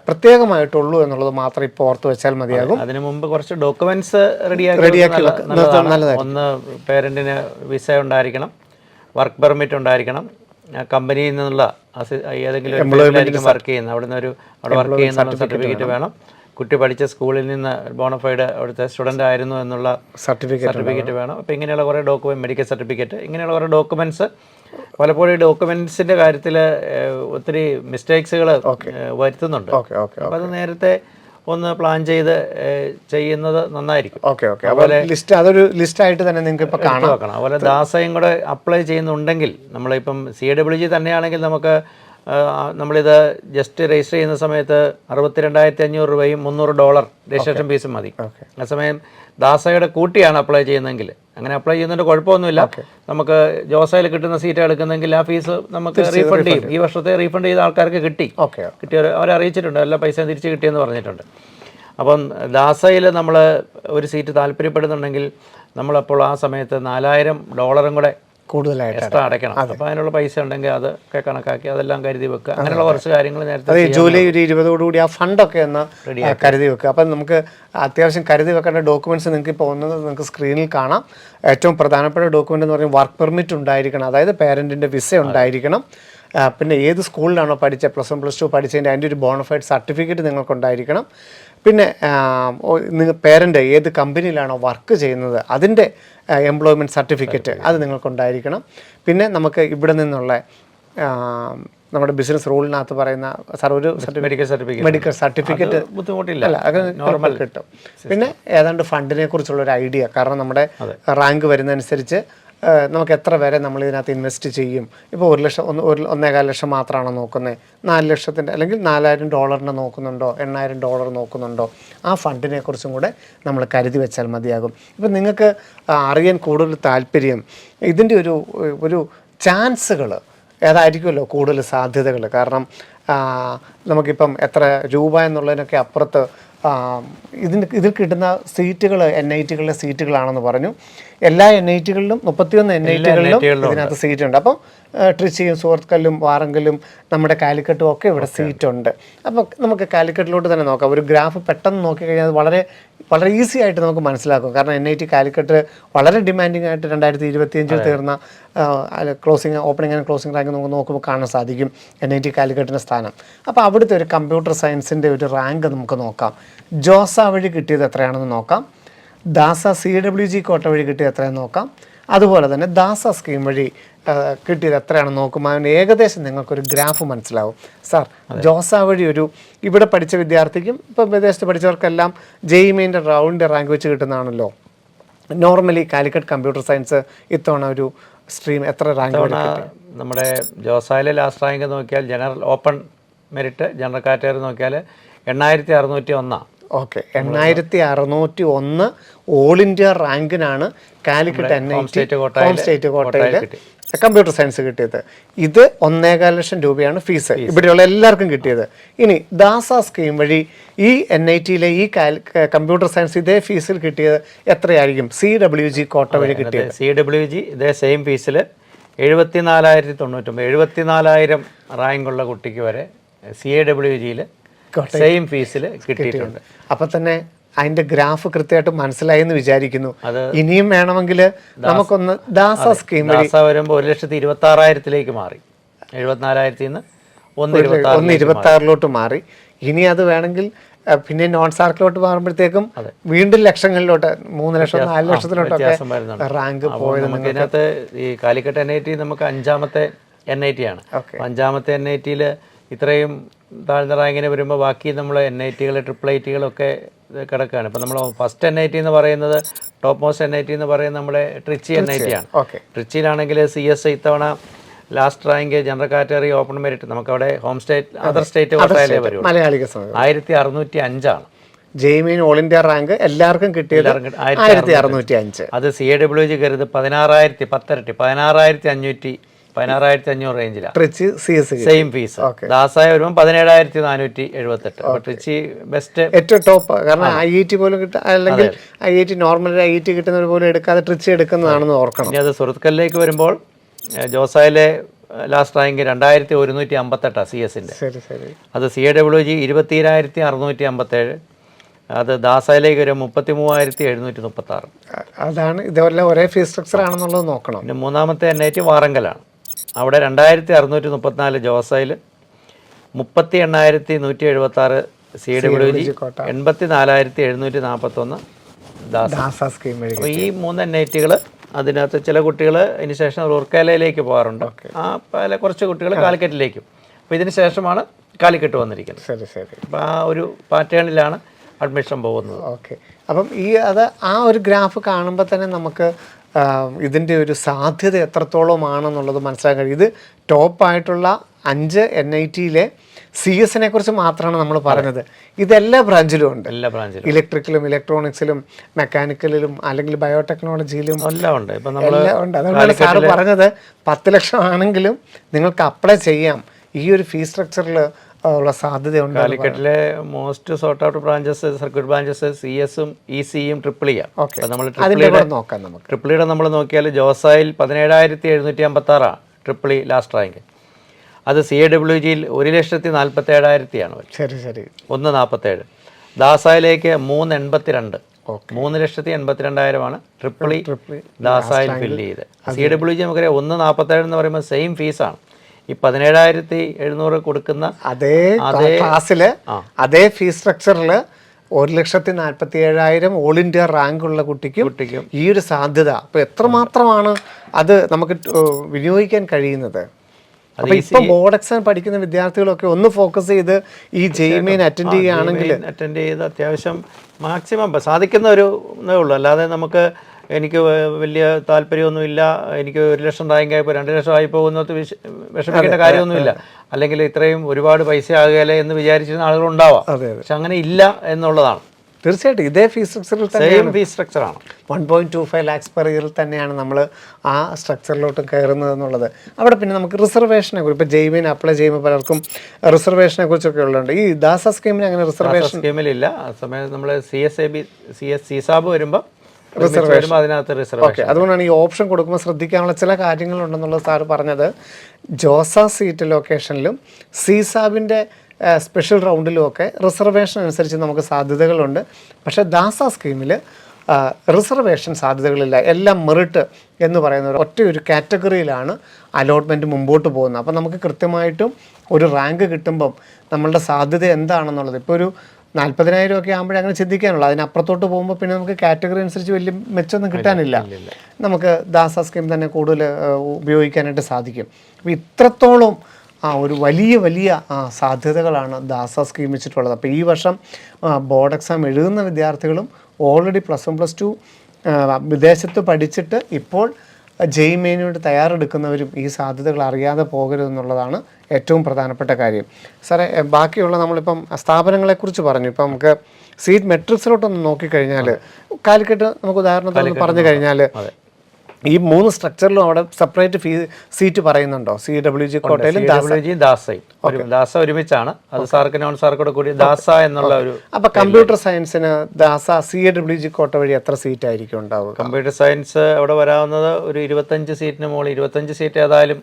പ്രത്യേകമായിട്ടുള്ളൂ എന്നുള്ളത് മാത്രം ഇപ്പോൾ ഓർത്ത് വെച്ചാൽ മതിയാകും. അതിനു മുമ്പ് കുറച്ച് ഡോക്യുമെന്റ്സ് റെഡിയാക്കി ഒന്ന് പേരന്റിന് വിസ ഉണ്ടായിരിക്കണം, വർക്ക് പെർമിറ്റ് ഉണ്ടായിരിക്കണം, കമ്പനിയിൽ നിന്നുള്ള ഏതെങ്കിലും വർക്ക് ചെയ്യുന്ന അവിടെ വർക്ക് ചെയ്യുന്ന സർട്ടിഫിക്കറ്റ് വേണം, കുട്ടി പഠിച്ച സ്കൂളിൽ നിന്ന് ബോണഫൈഡ് അവിടുത്തെ സ്റ്റുഡൻ്റ് ആയിരുന്നു എന്നുള്ള സർട്ടിഫിക്കറ്റ് വേണം. അപ്പോൾ ഇങ്ങനെയുള്ള കുറേ മെഡിക്കൽ സർട്ടിഫിക്കറ്റ്, ഇങ്ങനെയുള്ള കുറേ ഡോക്യുമെൻറ്റ്സ്. പലപ്പോഴും ഈ ഡോക്യുമെൻറ്റ്സിൻ്റെ കാര്യത്തിൽ ഒത്തിരി മിസ്റ്റേക്സുകൾ വരുത്തുന്നുണ്ട്. അപ്പോൾ അത് നേരത്തെ ഒന്ന് പ്ലാൻ ചെയ്ത് ചെയ്യുന്നത് നന്നായിരിക്കും. അതൊരു ലിസ്റ്റായിട്ട് തന്നെ നിങ്ങൾക്ക് ഇപ്പോൾ കാണാൻ വെക്കണം. അതുപോലെ ദാസയും കൂടെ അപ്ലൈ ചെയ്യുന്നുണ്ടെങ്കിൽ നമ്മളിപ്പം CWG തന്നെയാണെങ്കിൽ നമുക്ക് നമ്മളിത് ജസ്റ്റ് രജിസ്റ്റർ ചെയ്യുന്ന സമയത്ത് 62,500 രൂപയും $300 രജിസ്ട്രേഷൻ ഫീസും മതി. അതേസമയം ദാസയുടെ കൂട്ടിയാണ് അപ്ലൈ ചെയ്യുന്നതെങ്കിൽ അങ്ങനെ അപ്ലൈ ചെയ്യുന്നതിൻ്റെ കുഴപ്പമൊന്നുമില്ല. നമുക്ക് ജോസയിൽ കിട്ടുന്ന സീറ്റ് എടുക്കുന്നെങ്കിൽ ആ ഫീസ് നമുക്ക് റീഫണ്ട് ചെയ്യും. ഈ വർഷത്തെ റീഫണ്ട് ചെയ്ത ആൾക്കാർക്ക് കിട്ടിയവർ അവരെ അറിയിച്ചിട്ടുണ്ട്, എല്ലാ പൈസയും തിരിച്ച് കിട്ടിയെന്ന് പറഞ്ഞിട്ടുണ്ട്. അപ്പം ദാസയിൽ നമ്മൾ ഒരു സീറ്റ് താല്പര്യപ്പെടുന്നുണ്ടെങ്കിൽ നമ്മളപ്പോൾ ആ സമയത്ത് $4,000 കൂടെ കൂടുതലായിട്ട് എക്സ്ട്രാ അടയ്ക്കണം. അപ്പോൾ അതിനുള്ള പൈസ ഉണ്ടെങ്കിൽ അതൊക്കെ കണക്കാക്കി അതെല്ലാം കരുതി വെക്കുക. അങ്ങനെയുള്ള കുറച്ച് കാര്യങ്ങൾ നേരത്തെ ജൂലൈ 20 ആ ഫണ്ടൊക്കെ ഒന്ന് കരുതി വെക്കുക. അപ്പം നമുക്ക് അത്യാവശ്യം കരുതി വെക്കേണ്ട ഡോക്യുമെൻറ്റ്സ് നിങ്ങൾക്ക് ഇപ്പോൾ നിങ്ങൾക്ക് സ്ക്രീനിൽ കാണാം. ഏറ്റവും പ്രധാനപ്പെട്ട ഡോക്യുമെൻ്റ് എന്ന് പറയുന്നത് വർക്ക് പെർമിറ്റ് ഉണ്ടായിരിക്കണം, അതായത് പേരൻറ്റിൻ്റെ വിസ ഉണ്ടായിരിക്കണം. പിന്നെ ഏത് സ്കൂളിലാണോ പഠിച്ചത്, +1 +2 പഠിച്ചതിൻ്റെ അതിൻ്റെ ഒരു ബോണഫൈഡ് സർട്ടിഫിക്കറ്റ് നിങ്ങൾക്കുണ്ടായിരിക്കണം. പിന്നെ പേരൻ്റ് ഏത് കമ്പനിയിലാണോ വർക്ക് ചെയ്യുന്നത് അതിൻ്റെ എംപ്ലോയ്മെൻറ്റ് സർട്ടിഫിക്കറ്റ് അത് നിങ്ങൾക്കുണ്ടായിരിക്കണം. പിന്നെ നമുക്ക് ഇവിടെ നിന്നുള്ള നമ്മുടെ ബിസിനസ് റൂളിനകത്ത് പറയുന്ന ഒരു മെഡിക്കൽ സർട്ടിഫിക്കറ്റ് ബുദ്ധിമുട്ടില്ല, അല്ല അത് നോർമൽ കിട്ടും. പിന്നെ ഏതാണ്ട് ഫണ്ടിനെ കുറിച്ചുള്ളൊരു ഐഡിയ, കാരണം നമ്മുടെ റാങ്ക് വരുന്നതനുസരിച്ച് നമുക്ക് എത്ര വരെ നമ്മൾ ഇതിനകത്ത് ഇൻവെസ്റ്റ് ചെയ്യും? ഇപ്പോൾ 1 ലക്ഷം 1.25 ലക്ഷം മാത്രമാണോ നോക്കുന്നത്? 4 ലക്ഷത്തിൻ്റെ അല്ലെങ്കിൽ $4,000 നോക്കുന്നുണ്ടോ? $8,000 നോക്കുന്നുണ്ടോ? ആ ഫണ്ടിനെ കുറിച്ചും കൂടെ നമ്മൾ കരുതി വെച്ചാൽ മതിയാകും. ഇപ്പം നിങ്ങൾക്ക് അറിയാൻ കൂടുതൽ താല്പര്യം ഇതിൻ്റെ ഒരു ചാൻസുകൾ ഏതായിരിക്കുമല്ലോ കൂടുതൽ സാധ്യതകൾ. കാരണം നമുക്കിപ്പം എത്ര രൂപ എന്നുള്ളതിനൊക്കെ അപ്പുറത്ത് ഇതിൽ കിട്ടുന്ന സീറ്റുകൾ NITകളിലെ സീറ്റുകളാണെന്ന് പറഞ്ഞു. എല്ലാ NITകളിലും 31 NITകളിലും ഇതിനകത്ത് സീറ്റുണ്ട്. അപ്പം ട്രിച്ചിയും സുഹൃത്തുക്കല്ലും വാറങ്കലും നമ്മുടെ കാലിക്കറ്റും ഒക്കെ ഇവിടെ സീറ്റുണ്ട്. അപ്പോൾ നമുക്ക് കാലിക്കറ്റിലോട്ട് തന്നെ നോക്കാം. ഒരു ഗ്രാഫ് പെട്ടെന്ന് നോക്കിക്കഴിഞ്ഞാൽ വളരെ വളരെ ഈസി ആയിട്ട് നമുക്ക് മനസ്സിലാക്കും. കാരണം NIT കാലിക്കറ്റ് വളരെ ഡിമാൻഡിങ് ആയിട്ട് 2025 തീർന്ന ഓപ്പണിംഗ് ആൻഡ് ക്ലോസിംഗ് റാങ്ക് നമുക്ക് നോക്കുമ്പോൾ കാണാൻ സാധിക്കും NIT കാലിക്കറ്റിൻ്റെ സ്ഥാനം. അപ്പോൾ അവിടുത്തെ ഒരു കമ്പ്യൂട്ടർ സയൻസിൻ്റെ ഒരു റാങ്ക് നമുക്ക് നോക്കാം. ജോസ വഴി കിട്ടിയത് എത്രയാണെന്ന് നോക്കാം. ദാസ CWG കോട്ട വഴി കിട്ടിയത് എത്രയാണെന്ന് നോക്കാം. അതുപോലെ തന്നെ ദാസ സ്കീം വഴി കിട്ടിയത് എത്രയാണെന്ന് നോക്കുമ്പോൾ അതിന് ഏകദേശം നിങ്ങൾക്കൊരു ഗ്രാഫ് മനസ്സിലാവും. സാർ, ജോസ വഴി ഇവിടെ പഠിച്ച വിദ്യാർത്ഥിക്കും ഇപ്പം വിദേശത്ത് പഠിച്ചവർക്കെല്ലാം JEE റൗണ്ട് റാങ്ക് വെച്ച് കിട്ടുന്നതാണല്ലോ. നോർമലി കാലിക്കറ്റ് കമ്പ്യൂട്ടർ സയൻസ് ഇത്തവണ ഒരു സ്ട്രീം എത്ര റാങ്ക്? നമ്മുടെ ജോസായിലെ ലാസ്റ്റ് റാങ്ക് നോക്കിയാൽ general open merit general category നോക്കിയാൽ 8601. ഓക്കെ, 8601 ഓൾ ഇന്ത്യ റാങ്കിനാണ് കാലിക്കറ്റ് NIT ഹോം സ്റ്റേറ്റ് കോട്ടയിൽ കമ്പ്യൂട്ടർ സയൻസ് കിട്ടിയത്. ഇത് 1.25 ലക്ഷം രൂപയാണ് ഫീസ് ഇവിടെയുള്ള എല്ലാവർക്കും കിട്ടിയത്. ഇനി ദാസ സ്കീം വഴി ഈ NITയിലെ ഈ കമ്പ്യൂട്ടർ സയൻസ് ഇതേ ഫീസിൽ കിട്ടിയത് എത്രയായിരിക്കും? CWG കോട്ട വഴി കിട്ടിയത്. CWG ഇതേ സെയിം ഫീസിൽ 74,099 74,000 റാങ്കുള്ള കുട്ടിക്ക് വരെ CWGയിൽ സെയിം ഫീസിൽ കിട്ടിയിട്ടുണ്ട്. അപ്പം തന്നെ അതിന്റെ ഗ്രാഫ് കൃത്യമായിട്ട് മനസ്സിലായി എന്ന് വിചാരിക്കുന്നു. ഇനിയും വേണമെങ്കിൽ നമുക്കൊന്ന് ദാസ സ്കീം വരുമ്പോൾ 1,26,000 മാറി. 74,000 നിന്ന് 1,26,000 മാറി. ഇനി അത് വേണമെങ്കിൽ പിന്നെ നോൺ സാർക്കിലോട്ട് മാറുമ്പോഴത്തേക്കും വീണ്ടും ലക്ഷങ്ങളിലോട്ട് 3 ലക്ഷം 4 ലക്ഷത്തിലോട്ടൊക്കെ റാങ്ക് പോയത്. നമുക്ക് ഇതിനകത്ത് ഈ കാലിക്കറ്റ് NIT നമുക്ക് 5ാമത്തെ NIT ആണ്. 5ാമത്തെ NITയിൽ ഇത്രയും താഴ്ന്ന റാങ്കിന് വരുമ്പോൾ ബാക്കി നമ്മൾ NITകൾ IIITകളൊക്കെ കിടക്കുകയാണ്. ഇപ്പം നമ്മൾ ഫസ്റ്റ് NIT എന്ന് പറയുന്നത് ടോപ്പ് മോസ്റ്റ് NIT എന്ന് പറയുന്നത് നമ്മുടെ ട്രിച്ചി NIT ആണ്. ട്രിച്ചിയിലാണെങ്കിൽ CS ഇത്തവണ last rank general category open merit നമുക്കവിടെ ഹോം സ്റ്റേറ്റ് അതർ സ്റ്റേറ്റ് കോട്ടയിലേ വരുള്ളൂ. 1605 ആണ്. JEE ഓൾ ഇന്ത്യ റാങ്ക് എല്ലാവർക്കും കിട്ടിയത് 1605. അത് CWG കരുത് 16,500 റേഞ്ചിലാണ്. Trichy CS same fees. DASA വരുമ്പോൾ 17,478. ട്രിച്ചി ബെസ്റ്റ് ഏറ്റവും ടോപ്പ്. കാരണം IIT പോലും കിട്ടുക അല്ലെങ്കിൽ IIT നോർമൽ IIT കിട്ടുന്നവർ പോലും എടുക്കാതെ ട്രിച്ചി എടുക്കുന്നതാണെന്ന് ഓർക്കണം. ഇനി അത് സുഹൃത്തുക്കളിലേക്ക് വരുമ്പോൾ ജോസായിലെ ലാസ്റ്റ് റാങ്ക് 2,158 CS-ന്റെ. അത് CWG 23,657. അത് ദാസായിലേക്ക് വരും 33,736. അതാണ് ഇതേപോലെ ഒരേ ഫീസ് സ്ട്രക്ചർ ആണെന്നുള്ളത് നോക്കണം. പിന്നെ 3ാമത്തെ NIT വാറങ്കലാണ്. അവിടെ 2,634 ജോസായിൽ, 38,176 CWG, 84,741 ദാസ സ്കീം. അപ്പോൾ ഈ 3 NITകൾ അതിനകത്ത് ചില കുട്ടികൾ ഇതിന് ശേഷം റൂർക്കേലയിലേക്ക് പോകാറുണ്ട്. പല കുറച്ച് കുട്ടികൾ കാലിക്കറ്റിലേക്കും. അപ്പോൾ ഇതിന് ശേഷമാണ് കാലിക്കറ്റ് വന്നിരിക്കുന്നത്. അപ്പോൾ ആ ഒരു പാറ്റേണിലാണ് അഡ്മിഷൻ പോകുന്നത്. ഓക്കെ, അപ്പം ആ ഒരു ഗ്രാഫ് കാണുമ്പോൾ തന്നെ നമുക്ക് ഇതിൻ്റെ ഒരു സാധ്യത എത്രത്തോളമാണെന്നുള്ളത് മനസ്സിലാക്കാൻ കഴിയും. ഇത് ടോപ്പായിട്ടുള്ള 5 NITയിലെ CS-നെ കുറിച്ച് മാത്രമാണ് നമ്മൾ പറഞ്ഞത്. ഇതെല്ലാ ബ്രാഞ്ചിലും ഉണ്ട്. ഇലക്ട്രിക്കലും ഇലക്ട്രോണിക്സിലും മെക്കാനിക്കലിലും അല്ലെങ്കിൽ ബയോടെക്നോളജിയിലും എല്ലാം ഉണ്ട്. എല്ലാം ഉണ്ട്. അതുകൊണ്ടാണ് സാറ് പറഞ്ഞത് 10 ലക്ഷം ആണെങ്കിലും നിങ്ങൾക്ക് അപ്ലൈ ചെയ്യാം. ഈ ഒരു ഫീസ് സ്ട്രക്ചറിൽ ഉള്ള സാധ്യതയുണ്ട്. കാലിക്കറ്റിലെ most sort out branches circuit branches CS-ഉം EC-യും ട്രിപ്പിളിയാണ്. നമ്മൾ ട്രിപ്പിളിയുടെ നമ്മൾ നോക്കിയാൽ ജോസായിൽ 17,756 ട്രിപ്പിളി ലാസ്റ്റ് റാങ്ക്. അത് CWGയിൽ 1,47,000 ശരി 147. ദാസായിലേക്ക് 382. 3,82,000 ട്രിപ്പിളി ദാസായിൽ ഫില്ല് ചെയ്ത്. CWG നമുക്കറിയാം 147 എന്ന് പറയുമ്പോൾ സെയിം ഫീസാണ്. ഈ 17,700 കൊടുക്കുന്ന അതേ ക്ലാസ്സിൽ അതേ ഫീസ് സ്ട്രക്ചറിൽ 1,47,000 ഓൾ ഇന്ത്യ റാങ്ക് ഉള്ള കുട്ടിക്കും ഈ ഒരു സാധ്യത. അപ്പോൾ എത്രമാത്രമാണ് അത് നമുക്ക് വിനിയോഗിക്കാൻ കഴിയുന്നത്? അപ്പോൾ ഇപ്പോൾ ബോർഡ് എക്സാം പഠിക്കുന്ന വിദ്യാർത്ഥികളൊക്കെ ഒന്ന് ഫോക്കസ് ചെയ്ത് ഈ JEE അറ്റൻഡ് ചെയ്യുകയാണെങ്കിൽ അറ്റൻഡ് ചെയ്ത് അത്യാവശ്യം മാക്സിമം സാധിക്കുന്ന ഒരു ഇതേ ഉള്ളൂ. അല്ലാതെ നമുക്ക് എനിക്ക് വലിയ താല്പര്യമൊന്നുമില്ല, എനിക്ക് 1 ലക്ഷം റാങ്ക് ആയപ്പോൾ 2 ലക്ഷം ആയി പോകുന്നത് വിഷമിക്കേണ്ട കാര്യമൊന്നുമില്ല, അല്ലെങ്കിൽ ഇത്രയും ഒരുപാട് പൈസ ആകുകയല്ലേ എന്ന് വിചാരിച്ചിരുന്ന ആളുകളുണ്ടാവാം. പക്ഷെ അങ്ങനെ ഇല്ല എന്നുള്ളതാണ്. തീർച്ചയായിട്ടും ഇതേ ഫീസ് സ്ട്രക്ചറിൽ സെയിം ഫീസ് സ്ട്രക്ചറാണ്. 1.25 ലാക്സ് പെർ ഇയറിൽ തന്നെയാണ് നമ്മൾ ആ സ്ട്രക്ചറിലോട്ട് കയറുന്നത് എന്നുള്ളത്. അവിടെ പിന്നെ നമുക്ക് റിസർവേഷനെ കുറിച്ച് ഇപ്പോൾ ജെയ്മീൻ അപ്ലൈ ചെയ്യുമ്പോൾ പലർക്കും റിസർവേഷനെ കുറിച്ചൊക്കെ ഉള്ളുണ്ട്. ഈ ദാസ സ്കീമിന് അങ്ങനെ റിസർവേഷൻ സ്കീമിലില്ല. ആ സമയത്ത് നമ്മൾ CSAB വരുമ്പോൾ റിസർവേഷൻ അതിനകത്ത് റിസർവേഷൻ. അതുകൊണ്ടാണ് ഈ ഓപ്ഷൻ കൊടുക്കുമ്പോൾ ശ്രദ്ധിക്കാനുള്ള ചില കാര്യങ്ങളുണ്ടെന്നുള്ളത് സാറ് പറഞ്ഞത്. ജോസ സീറ്റ് ലൊക്കേഷനിലും CSABിൻ്റെ സ്പെഷ്യൽ റൗണ്ടിലും ഒക്കെ റിസർവേഷൻ അനുസരിച്ച് നമുക്ക് സാധ്യതകളുണ്ട്. പക്ഷേ ദാസ സ്കീമിൽ റിസർവേഷൻ സാധ്യതകളില്ല. എല്ലാം മെറിറ്റ് എന്ന് പറയുന്ന ഒറ്റയൊരു കാറ്റഗറിയിലാണ് അലോട്ട്മെൻറ്റ് മുമ്പോട്ട് പോകുന്നത്. അപ്പോൾ നമുക്ക് കൃത്യമായിട്ടും ഒരു റാങ്ക് കിട്ടുമ്പം നമ്മളുടെ സാധ്യത എന്താണെന്നുള്ളത് ഇപ്പോൾ ഒരു 40,000 ഒക്കെ ആകുമ്പോഴേ അങ്ങനെ ചിന്തിക്കാനുള്ളൂ. അതിനപ്പുറത്തോട്ട് പോകുമ്പോൾ പിന്നെ നമുക്ക് കാറ്റഗറി അനുസരിച്ച് വലിയ മെച്ചമൊന്നും കിട്ടാനില്ല. നമുക്ക് ദാസ സ്കീം തന്നെ കൂടുതൽ ഉപയോഗിക്കാനായിട്ട് സാധിക്കും. അപ്പോൾ ഇത്രത്തോളം ഒരു വലിയ സാധ്യതകളാണ് ദാസ സ്കീം വെച്ചിട്ടുള്ളത്. അപ്പോൾ ഈ വർഷം ബോർഡ് എക്സാം എഴുതുന്ന വിദ്യാർത്ഥികളും ഓൾറെഡി +1 +2 വിദേശത്ത് പഠിച്ചിട്ട് ഇപ്പോൾ ജെയ്മെയിനോട് തയ്യാറെടുക്കുന്നവരും ഈ സാധ്യതകൾ അറിയാതെ പോകരുതെന്നുള്ളതാണ് ഏറ്റവും പ്രധാനപ്പെട്ട കാര്യം. സാറേ, ബാക്കിയുള്ള നമ്മളിപ്പം സ്ഥാപനങ്ങളെക്കുറിച്ച് പറഞ്ഞു. ഇപ്പം നമുക്ക് സീറ്റ് മെട്രിക്സിലോട്ടൊന്ന് നോക്കിക്കഴിഞ്ഞാൽ കാലിക്കറ്റ് നമുക്ക് ഉദാഹരണത്തിന് പറഞ്ഞു കഴിഞ്ഞാൽ ഈ 3 സ്ട്രക്ചറിലും അവിടെ സെപ്പറേറ്റ് സീറ്റ് പറയുന്നുണ്ടോ? CWG കോട്ടയിലും ദാസ ഒരുമിച്ചാണ്. അത് സാർക്ക് നോൺ സാർക്കോടെ കൂടി ദാസ എന്നുള്ള ഒരു. അപ്പോൾ കമ്പ്യൂട്ടർ സയൻസിന് ദാസ CWG കോട്ട വഴി എത്ര സീറ്റ് ആയിരിക്കും ഉണ്ടാവുക? കമ്പ്യൂട്ടർ സയൻസ് അവിടെ വരാവുന്നത് ഒരു 25 സീറ്റിന് മുകളിൽ. 25 സീറ്റ് ഏതായാലും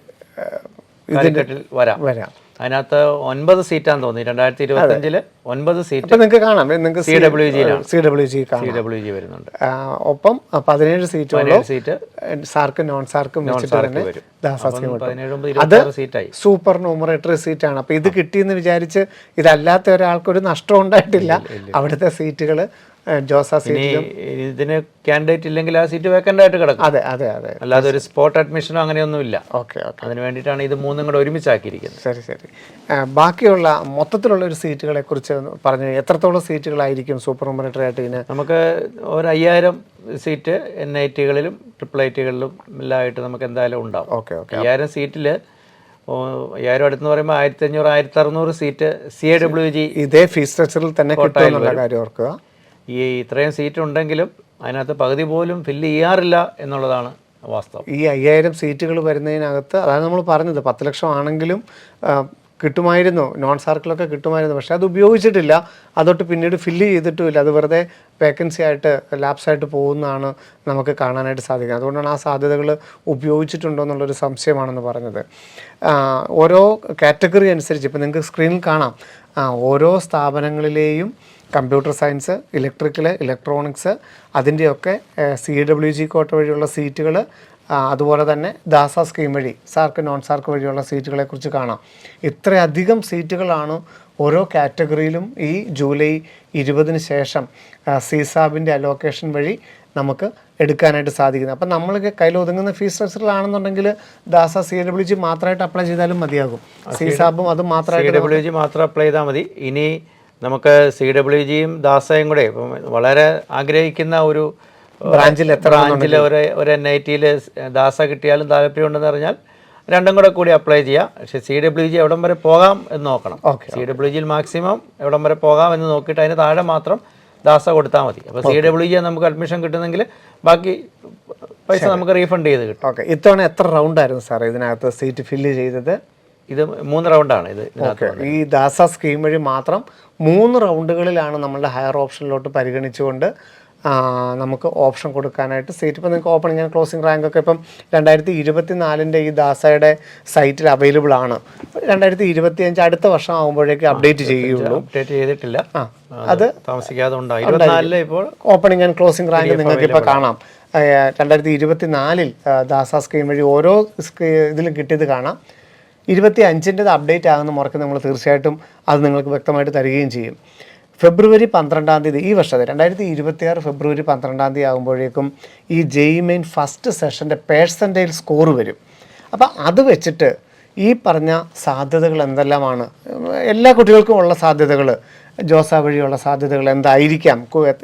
കാലിക്കറ്റിൽ വരാം. അതിനകത്ത് 9 സീറ്റാന്ന് തോന്നി 2025 9 സീറ്റ് നിങ്ങൾക്ക് കാണാം. നിങ്ങൾക്ക് CWG വരുന്നുണ്ട്. ഒപ്പം 17 സീറ്റ് സാർക്കും നോൺ സാർക്കും അത് സൂപ്പർ ന്യൂമറേറ്ററി സീറ്റാണ്. അപ്പോൾ ഇത് കിട്ടിയെന്ന് വിചാരിച്ച് ഇതല്ലാത്ത ഒരാൾക്കൊരു നഷ്ടം ഉണ്ടായിട്ടില്ല. അവിടുത്തെ സീറ്റുകൾ ജോസ സീറ്റിലും ഇതിന് കാൻഡിഡേറ്റ് ഇല്ലെങ്കിൽ ആ സീറ്റ് വേക്കൻ്റ് ആയിട്ട് കിടക്കും. അതെ. അല്ലാതെ ഒരു സ്പോട്ട് അഡ്മിഷനോ അങ്ങനെയൊന്നും ഇല്ല. ഓക്കെ. അതിന് വേണ്ടിയിട്ടാണ് ഇത് 3 കൂടെ ഒരുമിച്ചാക്കിയിരിക്കുന്നത്. ശരി. ബാക്കിയുള്ള മൊത്തത്തിലുള്ള ഒരു സീറ്റുകളെ കുറിച്ച് പറഞ്ഞു. എത്രത്തോളം സീറ്റുകളായിരിക്കും സൂപ്പർ ന്യൂമറേറ്ററി ആയിട്ട് ഇതിന്? നമുക്ക് ഒരു 5000 സീറ്റ് NIT-കളിലും TRIPL-IT-കളിലും എല്ലാം ആയിട്ട് നമുക്ക് എന്തായാലും ഉണ്ടാവും. 5000 സീറ്റിൽ 5000 അടുത്തെന്ന് പറയുമ്പോൾ 1500 1600 സീറ്റ് CWG ഇതേ ഫീസ് സ്ട്രക്ചറിൽ തന്നെ കിട്ടുമെന്നുള്ള കാര്യം ഓർക്കുക. ഈ ഇത്രയും സീറ്റ് ഉണ്ടെങ്കിലും അതിനകത്ത് പകുതി പോലും ഫില്ല് ചെയ്യാറില്ല എന്നുള്ളതാണ് വാസ്തവം. ഈ 5000 സീറ്റുകൾ വരുന്നതിനകത്ത് അതാണ് നമ്മൾ പറഞ്ഞത് 10 ലക്ഷം ആണെങ്കിലും കിട്ടുമായിരുന്നു, നോൺ സർക്കിളൊക്കെ കിട്ടുമായിരുന്നു. പക്ഷേ അത് ഉപയോഗിച്ചിട്ടില്ല. അതൊട്ട് പിന്നീട് ഫില്ല് ചെയ്തിട്ടുമില്ല. അത് വെറുതെ വേക്കൻസി ആയിട്ട് ലാപ്സായിട്ട് പോകുന്നതാണ് നമുക്ക് കാണാനായിട്ട് സാധിക്കുന്നത്. അതുകൊണ്ടാണ് ആ സാധ്യതകൾ ഉപയോഗിച്ചിട്ടുണ്ടോ എന്നുള്ളൊരു സംശയമാണെന്ന് പറഞ്ഞത്. ഓരോ കാറ്റഗറി അനുസരിച്ച് ഇപ്പോൾ നിങ്ങൾക്ക് സ്ക്രീനിൽ കാണാം ഓരോ സ്ഥാപനങ്ങളിലെയും കമ്പ്യൂട്ടർ സയൻസ്, ഇലക്ട്രിക്കൽ, ഇലക്ട്രോണിക്സ് അതിൻ്റെയൊക്കെ CWG കോട്ട വഴിയുള്ള സീറ്റുകൾ, അതുപോലെ തന്നെ ദാസ സ്കീം വഴി സാർക്ക് നോൺ സാർക്ക് വഴിയുള്ള സീറ്റുകളെക്കുറിച്ച് കാണാം. ഇത്രയധികം സീറ്റുകളാണ് ഓരോ കാറ്റഗറിയിലും ഈ ജൂലൈ 20-ന് ശേഷം CSABിൻ്റെ അലോക്കേഷൻ വഴി നമുക്ക് എടുക്കാനായിട്ട് സാധിക്കുന്നത്. അപ്പം നമ്മൾ കയ്യിൽ ഒതുങ്ങുന്ന ഫീസ് സ്ട്രക്ചറിലാണെന്നുണ്ടെങ്കിൽ ദാസ CWG മാത്രമായിട്ട് അപ്ലൈ ചെയ്താലും മതിയാകും. CSABും അത് മാത്രമായിട്ട് CWG മാത്രം അപ്ലൈ ചെയ്താൽ മതി. ഇനി നമുക്ക് CWGയും ദാസയും കൂടെ ഇപ്പം വളരെ ആഗ്രഹിക്കുന്ന ഒരു ബ്രാഞ്ചിൽ ഒരു NIT-യിൽ ദാസ കിട്ടിയാലും താല്പര്യമുണ്ടെന്ന് പറഞ്ഞാൽ രണ്ടും കൂടി അപ്ലൈ ചെയ്യാം. പക്ഷേ CWG എവിടം വരെ പോകാം എന്ന് നോക്കണം. CWGയിൽ മാക്സിമം എവിടം വരെ പോകാം എന്ന് നോക്കിയിട്ട് അതിന് താഴെ മാത്രം ദാസ കൊടുത്താൽ മതി. അപ്പോൾ CWG നമുക്ക് അഡ്മിഷൻ കിട്ടുന്നെങ്കിൽ ബാക്കി പൈസ നമുക്ക് റീഫണ്ട് ചെയ്ത് കിട്ടും. ഇത്തവണ എത്ര റൗണ്ടായിരുന്നു സാർ ഇതിനകത്ത് സീറ്റ് ഫില്ല് ചെയ്തത്? ഇത് 3 റൗണ്ടാണ്. ഈ ദാസ സ്കീം വഴി മാത്രം 3 റൗണ്ടുകളിലാണ് നമ്മളുടെ ഹയർ ഓപ്ഷനിലോട്ട് പരിഗണിച്ചുകൊണ്ട് നമുക്ക് ഓപ്ഷൻ കൊടുക്കാനായിട്ട് സീറ്റ്. ഇപ്പോൾ നിങ്ങൾക്ക് ഓപ്പണിംഗ് ആൻഡ് ക്ലോസിംഗ് റാങ്കൊക്കെ ഇപ്പം 2024 ഈ ദാസയുടെ സൈറ്റിൽ അവൈലബിൾ ആണ്. 2025 അടുത്ത വർഷം ആകുമ്പോഴേക്കും അപ്ഡേറ്റ് ചെയ്യുകയുള്ളൂ. അപ്ഡേറ്റ് ചെയ്തിട്ടില്ല. അത് താമസിക്കാതെ ഇപ്പോൾ ഓപ്പണിംഗ് ആൻഡ് ക്ലോസിംഗ് റാങ്ക് നിങ്ങൾക്ക് ഇപ്പോൾ കാണാം. 2024 ദാസ സ്കീം വഴി ഓരോ ഇതിലും കിട്ടിയത് കാണാം. 25-ൻ്റെത് അപ്ഡേറ്റ് ആകുന്ന മുറയ്ക്ക് നമ്മൾ തീർച്ചയായിട്ടും അത് നിങ്ങൾക്ക് വ്യക്തമായിട്ട് തരികയും ചെയ്യും. ഫെബ്രുവരി 12 ഈ വർഷത്തെ 2026 ഫെബ്രുവരി 12 ആകുമ്പോഴേക്കും ഈ ജെയ്മെയിൻ ഫസ്റ്റ് സെഷൻ്റെ പേഴ്സൻറ്റേജ് സ്കോർ വരും. അപ്പോൾ അത് വെച്ചിട്ട് ഈ പറഞ്ഞ സാധ്യതകൾ എന്തെല്ലാമാണ് എല്ലാ കുട്ടികൾക്കും ഉള്ള സാധ്യതകൾ ജോസ വഴിയുള്ള സാധ്യതകൾ എന്തായിരിക്കാം,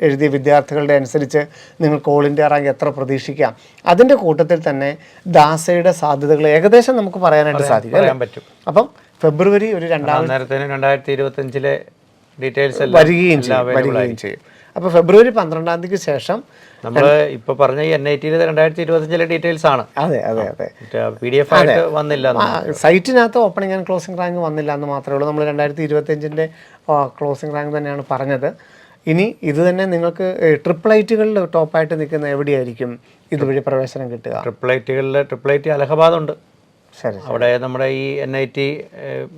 എഴുതിയ വിദ്യാർത്ഥികളുടെ അനുസരിച്ച് നിങ്ങൾക്ക് ഓൾ ഇന്ത്യ റാങ്ക് എത്ര പ്രതീക്ഷിക്കാം, അതിൻ്റെ കൂട്ടത്തിൽ തന്നെ ദാസയുടെ സാധ്യതകൾ ഏകദേശം നമുക്ക് പറയാനായിട്ട് സാധിക്കും. അപ്പം ഫെബ്രുവരി ഒരു 2025 ഡീറ്റെയിൽസ് വരികയും ചെയ്യും. അപ്പോൾ ഫെബ്രുവരി 12 ശേഷം നമ്മൾ ഇപ്പോൾ പറഞ്ഞ ഈ NIT 2025 ഡീറ്റെയിൽസ് ആണ്. അതെ അതെ അതെ PDF ആയിട്ട് വന്നില്ല, സൈറ്റിനകത്ത് ഓപ്പണിംഗ് ആൻഡ് ക്ലോസിംഗ് റാങ്ക് വന്നില്ല എന്ന് മാത്രമേ ഉള്ളൂ. നമ്മൾ 2025 ക്ലോസിംഗ് റാങ്ക് തന്നെയാണ് പറഞ്ഞത്. ഇനി ഇത് തന്നെ നിങ്ങൾക്ക് ട്രിപ്പിൾ ഐറ്റുകളിൽ ടോപ്പായിട്ട് നിൽക്കുന്ന എവിടെയായിരിക്കും ഇതുവഴി പ്രവേശനം കിട്ടുക? ട്രിപ്പിൾ ഐറ്റ് അലഹബാദ് ഉണ്ട്. ശരി, അവിടെ നമ്മുടെ ഈ NIT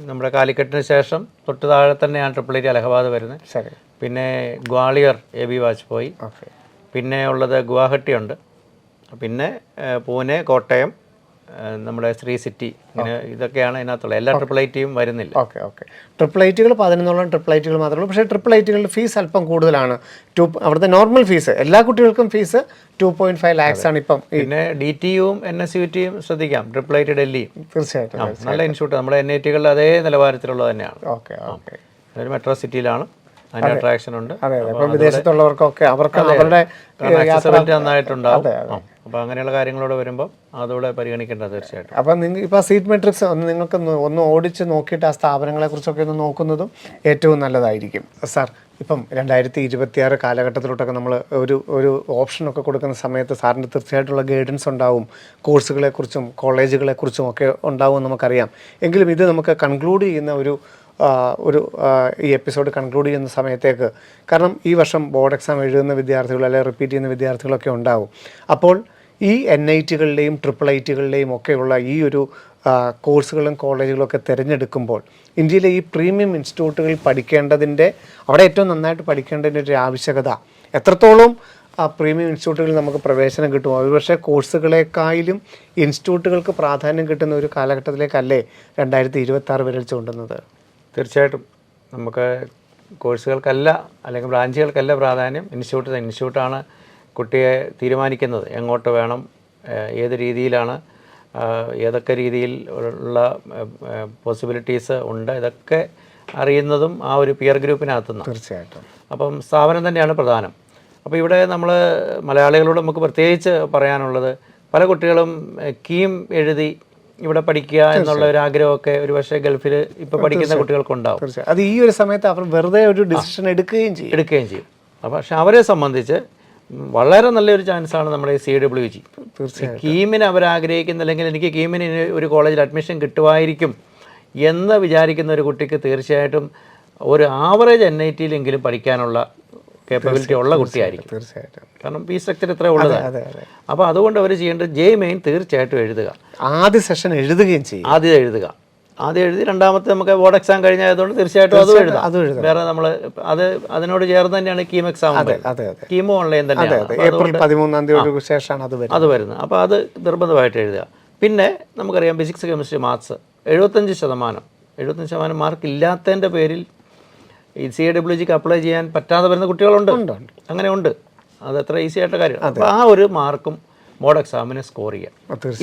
നമ്മുടെ കാലിക്കറ്റിന് ശേഷം തൊട്ട് താഴെ തന്നെയാണ് ട്രിപ്പിൾ ഐറ്റ് അലഹബാദ് വരുന്നത്. ശരി. പിന്നെ ഗ്വാളിയർ AB വാജ്പേയി, പിന്നെ ഉള്ളത് ഗുവാഹട്ടി ഉണ്ട്, പിന്നെ പൂനെ, കോട്ടയം, നമ്മുടെ ശ്രീ സിറ്റി, ഇങ്ങനെ ഇതൊക്കെയാണ് ഇതിനകത്തുള്ളത്. എല്ലാ ട്രിപ്പിൾ ഐറ്റിയും വരുന്നില്ല. ഓക്കെ ട്രിപ്പിൾ ഐറ്റുകൾ 11 ട്രിപ്പിൾ ഐറ്റുകൾ മാത്രമേ ഉള്ളൂ. പക്ഷേ ട്രിപ്പിൾ ഐറ്റുകളുടെ ഫീസ് അല്പം കൂടുതലാണ്. അവിടുത്തെ നോർമൽ ഫീസ് എല്ലാ കുട്ടികൾക്കും ഫീസ് 2.5 lakhs ആണ് ഇപ്പം. പിന്നെ DTUവും NSUTയും ശ്രദ്ധിക്കാം, ട്രിപ്പിൾ ഐറ്റ് ഡൽഹിയും. തീർച്ചയായിട്ടും നല്ല ഇൻസ്റ്റിറ്റ്യൂട്ട്, നമ്മുടെ NITകളിൽ അതേ നിലവാരത്തിലുള്ളത് തന്നെയാണ്. ഓക്കെ ഒരു മെട്രോ സിറ്റിയിലാണ്, അതിന് അട്രാക്ഷൻ ഉണ്ട്. അതെ അതെ. അപ്പം വിദേശത്തുള്ളവർക്കൊക്കെ അവർക്ക് അവരുടെ നന്നായിട്ടുണ്ടാവും. അപ്പോൾ അങ്ങനെയുള്ള കാര്യങ്ങളോട് വരുമ്പോൾ അതോടെ പരിഗണിക്കേണ്ടത് തീർച്ചയായിട്ടും. അപ്പം നിങ്ങൾ ഇപ്പോൾ സീറ്റ് മെട്രിക്സ് നിങ്ങൾക്ക് ഒന്ന് ഓടിച്ച് നോക്കിയിട്ട് ആ സ്ഥാപനങ്ങളെക്കുറിച്ചൊക്കെ ഒന്ന് നോക്കുന്നതും ഏറ്റവും നല്ലതായിരിക്കും. സാർ, ഇപ്പം 2026 കാലഘട്ടത്തിലോട്ടൊക്കെ നമ്മൾ ഒരു ഓപ്ഷനൊക്കെ കൊടുക്കുന്ന സമയത്ത് സാറിൻ്റെ തീർച്ചയായിട്ടുള്ള ഗൈഡൻസ് ഉണ്ടാവും. കോഴ്സുകളെക്കുറിച്ചും കോളേജുകളെക്കുറിച്ചും ഒക്കെ ഉണ്ടാവും നമുക്കറിയാം. എങ്കിലും ഇത് നമുക്ക് കൺക്ലൂഡ് ചെയ്യുന്ന ഈ എപ്പിസോഡ് കൺക്ലൂഡ് ചെയ്യുന്ന സമയത്തേക്ക്, കാരണം ഈ വർഷം ബോർഡ് എക്സാം എഴുതുന്ന വിദ്യാർത്ഥികൾ അല്ലെങ്കിൽ റിപ്പീറ്റ് ചെയ്യുന്ന വിദ്യാർത്ഥികളൊക്കെ ഉണ്ടാവും. അപ്പോൾ ഈ NITകളിലെയും ട്രിപ്പിൾ ഐറ്റുകളിലെയും ഒക്കെയുള്ള ഈ ഒരു കോഴ്സുകളും കോളേജുകളും ഒക്കെ തിരഞ്ഞെടുക്കുമ്പോൾ ഇന്ത്യയിലെ ഈ പ്രീമിയം ഇൻസ്റ്റിറ്റ്യൂട്ടുകളിൽ പഠിക്കേണ്ടതിൻ്റെ, അവിടെ ഏറ്റവും നന്നായിട്ട് പഠിക്കേണ്ടതിൻ്റെ ഒരു ആവശ്യകത എത്രത്തോളം പ്രീമിയം ഇൻസ്റ്റിറ്റ്യൂട്ടുകളിൽ നമുക്ക് പ്രവേശനം കിട്ടും? ഒരുപക്ഷെ കോഴ്സുകളെക്കാളും ഇൻസ്റ്റിറ്റ്യൂട്ടുകൾക്ക് പ്രാധാന്യം കിട്ടുന്ന ഒരു കാലഘട്ടത്തിലേക്കല്ലേ 2026 വിരൽ ചൂണ്ടുന്നത്? തീർച്ചയായിട്ടും നമുക്ക് കോഴ്സുകൾക്കല്ല അല്ലെങ്കിൽ ബ്രാഞ്ചുകൾക്കല്ല പ്രാധാന്യം, ഇൻസ്റ്റിറ്റ്യൂട്ടാണ് കുട്ടിയെ തീരുമാനിക്കുന്നത്. എങ്ങോട്ട് വേണം, ഏത് രീതിയിലാണ്, ഏതൊക്കെ രീതിയിൽ ഉള്ള പോസിബിലിറ്റീസ് ഉണ്ട്, ഇതൊക്കെ അറിയുന്നതും ആ ഒരു പിയർ ഗ്രൂപ്പിനകത്തുനിന്ന്. തീർച്ചയായിട്ടും. അപ്പം സ്ഥാപനം തന്നെയാണ് പ്രധാനം. അപ്പോൾ ഇവിടെ നമ്മൾ മലയാളികളോട് നമുക്ക് പ്രത്യേകിച്ച് പറയാനുള്ളത്, പല കുട്ടികളും കീം എഴുതി ഇവിടെ പഠിക്കുക എന്നുള്ള ഒരു ആഗ്രഹമൊക്കെ ഒരു പക്ഷേ ഗൾഫിൽ ഇപ്പോൾ പഠിക്കുന്ന കുട്ടികൾക്കുണ്ടാവും. അത് ഈ ഒരു സമയത്ത് അവർ വെറുതെ ഒരു ഡിസിഷൻ എടുക്കുകയും ചെയ്യും. അപ്പോൾ പക്ഷെ അവരെ സംബന്ധിച്ച് വളരെ നല്ലൊരു ചാൻസാണ് നമ്മുടെ ഈ CWG. തീർച്ചയായും കീമിന് അവരാഗ്രഹിക്കുന്നില്ലെങ്കിൽ എനിക്ക് കീമിന് ഒരു കോളേജിൽ അഡ്മിഷൻ കിട്ടുമായിരിക്കും എന്ന് വിചാരിക്കുന്ന ഒരു കുട്ടിക്ക് തീർച്ചയായിട്ടും ഒരു ആവറേജ് NITയിലെങ്കിലും പഠിക്കാനുള്ള കേപ്പബിലിറ്റി ഉള്ള കുട്ടിയായിരിക്കും. തീർച്ചയായിട്ടും. കാരണം ഫീസ് സ്ട്രക്ചർ ഇത്ര ഉള്ളതാണ്. അപ്പോൾ അതുകൊണ്ട് അവർ ചെയ്യേണ്ടത് JEE Main തീർച്ചയായിട്ടും എഴുതുക. ആദ്യ സെഷൻ എഴുതുകയും ചെയ്യും. ആദ്യം എഴുതി രണ്ടാമത്തെ നമുക്ക് ബോർഡ് എക്സാം കഴിഞ്ഞായതുകൊണ്ട് തീർച്ചയായിട്ടും അതും എഴുതാം. വേറെ നമ്മൾ അതിനോട് ചേർന്ന് തന്നെയാണ് കീം എക്സാം. കീമോ ഓൺലൈൻ തന്നെയാണ്. ഏപ്രിൽ 13 ശേഷമാണ് അത് വരുന്നത്. അപ്പോൾ അത് നിർബന്ധമായിട്ട് എഴുതുക. പിന്നെ നമുക്കറിയാം ഫിസിക്സ്, കെമിസ്ട്രി, മാത്സ് 75% മാർക്ക് ഇല്ലാത്തതിൻ്റെ പേരിൽ ഈ CWGക്ക് അപ്ലൈ ചെയ്യാൻ പറ്റാതെ വരുന്ന കുട്ടികളുണ്ട്. അങ്ങനെ ഉണ്ട്. അത് അത്ര ഈസി ആയിട്ട് കാര്യം. അപ്പോൾ ആ ഒരു മാർക്കും ബോർഡ് എക്സാമിന് സ്കോർ ചെയ്യുക.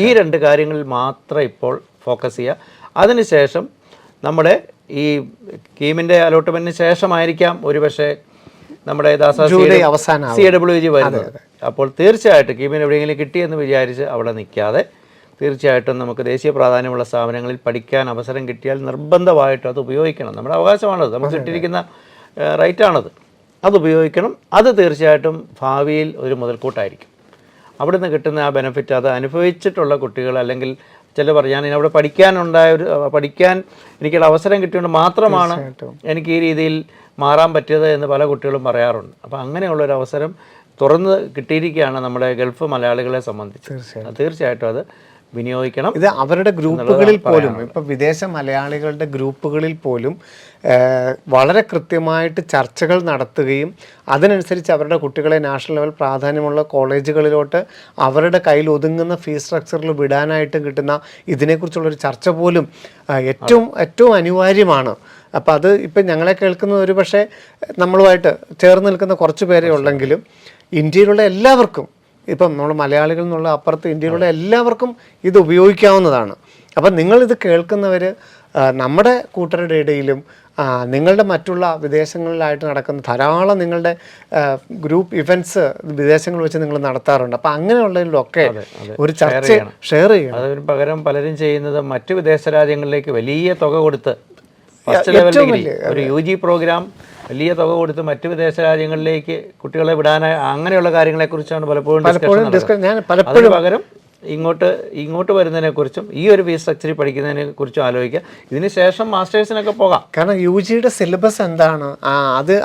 ഈ 2 കാര്യങ്ങളിൽ മാത്രം ഇപ്പോൾ ഫോക്കസ് ചെയ്യുക. അതിനുശേഷം നമ്മുടെ ഈ കീമിൻ്റെ അലോട്ട്മെൻറ്റിന് ശേഷമായിരിക്കാം ഒരുപക്ഷെ നമ്മുടെ CWG വരുന്നത്. അപ്പോൾ തീർച്ചയായിട്ടും കീമിന് എവിടെയെങ്കിലും കിട്ടിയെന്ന് വിചാരിച്ച് അവിടെ നിൽക്കാതെ തീർച്ചയായിട്ടും നമുക്ക് ദേശീയ പ്രാധാന്യമുള്ള സ്ഥാപനങ്ങളിൽ പഠിക്കാൻ അവസരം കിട്ടിയാൽ നിർബന്ധമായിട്ടും അത് ഉപയോഗിക്കണം. നമ്മുടെ അവകാശമാണത്, നമുക്ക് കിട്ടിയിരിക്കുന്ന റൈറ്റാണത്. അത് ഉപയോഗിക്കണം. അത് തീർച്ചയായിട്ടും ഭാവിയിൽ ഒരു മുതൽക്കൂട്ടായിരിക്കും. അവിടെ നിന്ന് കിട്ടുന്ന ആ ബെനിഫിറ്റ് അത് അനുഭവിച്ചിട്ടുള്ള കുട്ടികൾ, അല്ലെങ്കിൽ ചിലർ ഞാൻ അവിടെ പഠിക്കാൻ എനിക്കുള്ള അവസരം കിട്ടിയതുകൊണ്ട് മാത്രമാണ് എനിക്ക് ഈ രീതിയിൽ മാറാൻ പറ്റിയത് എന്ന് പല കുട്ടികളും പറയാറുണ്ട്. അപ്പോൾ അങ്ങനെയുള്ളൊരു അവസരം തുറന്ന് കിട്ടിയിരിക്കുകയാണ് നമ്മുടെ ഗൾഫ് മലയാളികളെ സംബന്ധിച്ച്. തീർച്ചയായിട്ടും അത് വിനിയോഗിക്കണം. ഇത് അവരുടെ ഗ്രൂപ്പുകളിൽ പോലും, ഇപ്പം വിദേശ മലയാളികളുടെ ഗ്രൂപ്പുകളിൽ പോലും വളരെ കൃത്യമായിട്ട് ചർച്ചകൾ നടത്തുകയും അതിനനുസരിച്ച് അവരുടെ കുട്ടികളെ നാഷണൽ ലെവൽ പ്രാധാന്യമുള്ള കോളേജുകളിലോട്ട് അവരുടെ കയ്യിൽ ഒതുങ്ങുന്ന ഫീസ് സ്ട്രക്ചറിൽ വിടാനായിട്ടും കിട്ടുന്ന ഇതിനെക്കുറിച്ചുള്ളൊരു ചർച്ച പോലും ഏറ്റവും അനിവാര്യമാണ്. അപ്പോൾ അത് ഇപ്പം ഞങ്ങളെ കേൾക്കുന്ന ഒരു പക്ഷേ നമ്മളുമായിട്ട് ചേർന്ന് നിൽക്കുന്ന കുറച്ച് പേരേ ഉള്ളെങ്കിലും ഇന്ത്യയിലുള്ള എല്ലാവർക്കും, ഇപ്പം നമ്മൾ മലയാളികൾ എന്നുള്ള അപ്പുറത്ത് ഇന്ത്യയിലുള്ള എല്ലാവർക്കും ഇത് ഉപയോഗിക്കാവുന്നതാണ്. അപ്പം നിങ്ങളിത് കേൾക്കുന്നവർ നമ്മുടെ കൂട്ടരുടെ ഇടയിലും നിങ്ങളുടെ മറ്റുള്ള വിദേശങ്ങളിലായിട്ട് നടക്കുന്ന ധാരാളം നിങ്ങളുടെ ഗ്രൂപ്പ് ഇവൻറ്റ്സ് വിദേശങ്ങളിൽ വെച്ച് നിങ്ങൾ നടത്താറുണ്ട്. അപ്പോൾ അങ്ങനെയുള്ളതിലൊക്കെ ഒരു ചർച്ച ഷെയർ ചെയ്യണം. അതിന് പകരം പലരും ചെയ്യുന്നത് മറ്റു വിദേശ രാജ്യങ്ങളിലേക്ക് വലിയ തുക കൊടുത്ത് ഫസ്റ്റ് ലെവൽ ഡിഗ്രി ഒരു UG പ്രോഗ്രാം വലിയ തുക കൊടുത്ത് മറ്റു വിദേശ രാജ്യങ്ങളിലേക്ക് കുട്ടികളെ വിടാനായി അങ്ങനെയുള്ള കാര്യങ്ങളെക്കുറിച്ചാണ് പലപ്പോഴും അതിന് പകരം ഇങ്ങോട്ട് വരുന്നതിനെക്കുറിച്ചും ഈ ഒരു ഫീസ് സ്ട്രക്ചറിൽ പഠിക്കുന്നതിനെ കുറിച്ചും ആലോചിക്കുക. ഇതിന് ശേഷം മാസ്റ്റേഴ്സിനൊക്കെ പോകാം. കാരണം UGയുടെ സിലബസ് എന്താണ്,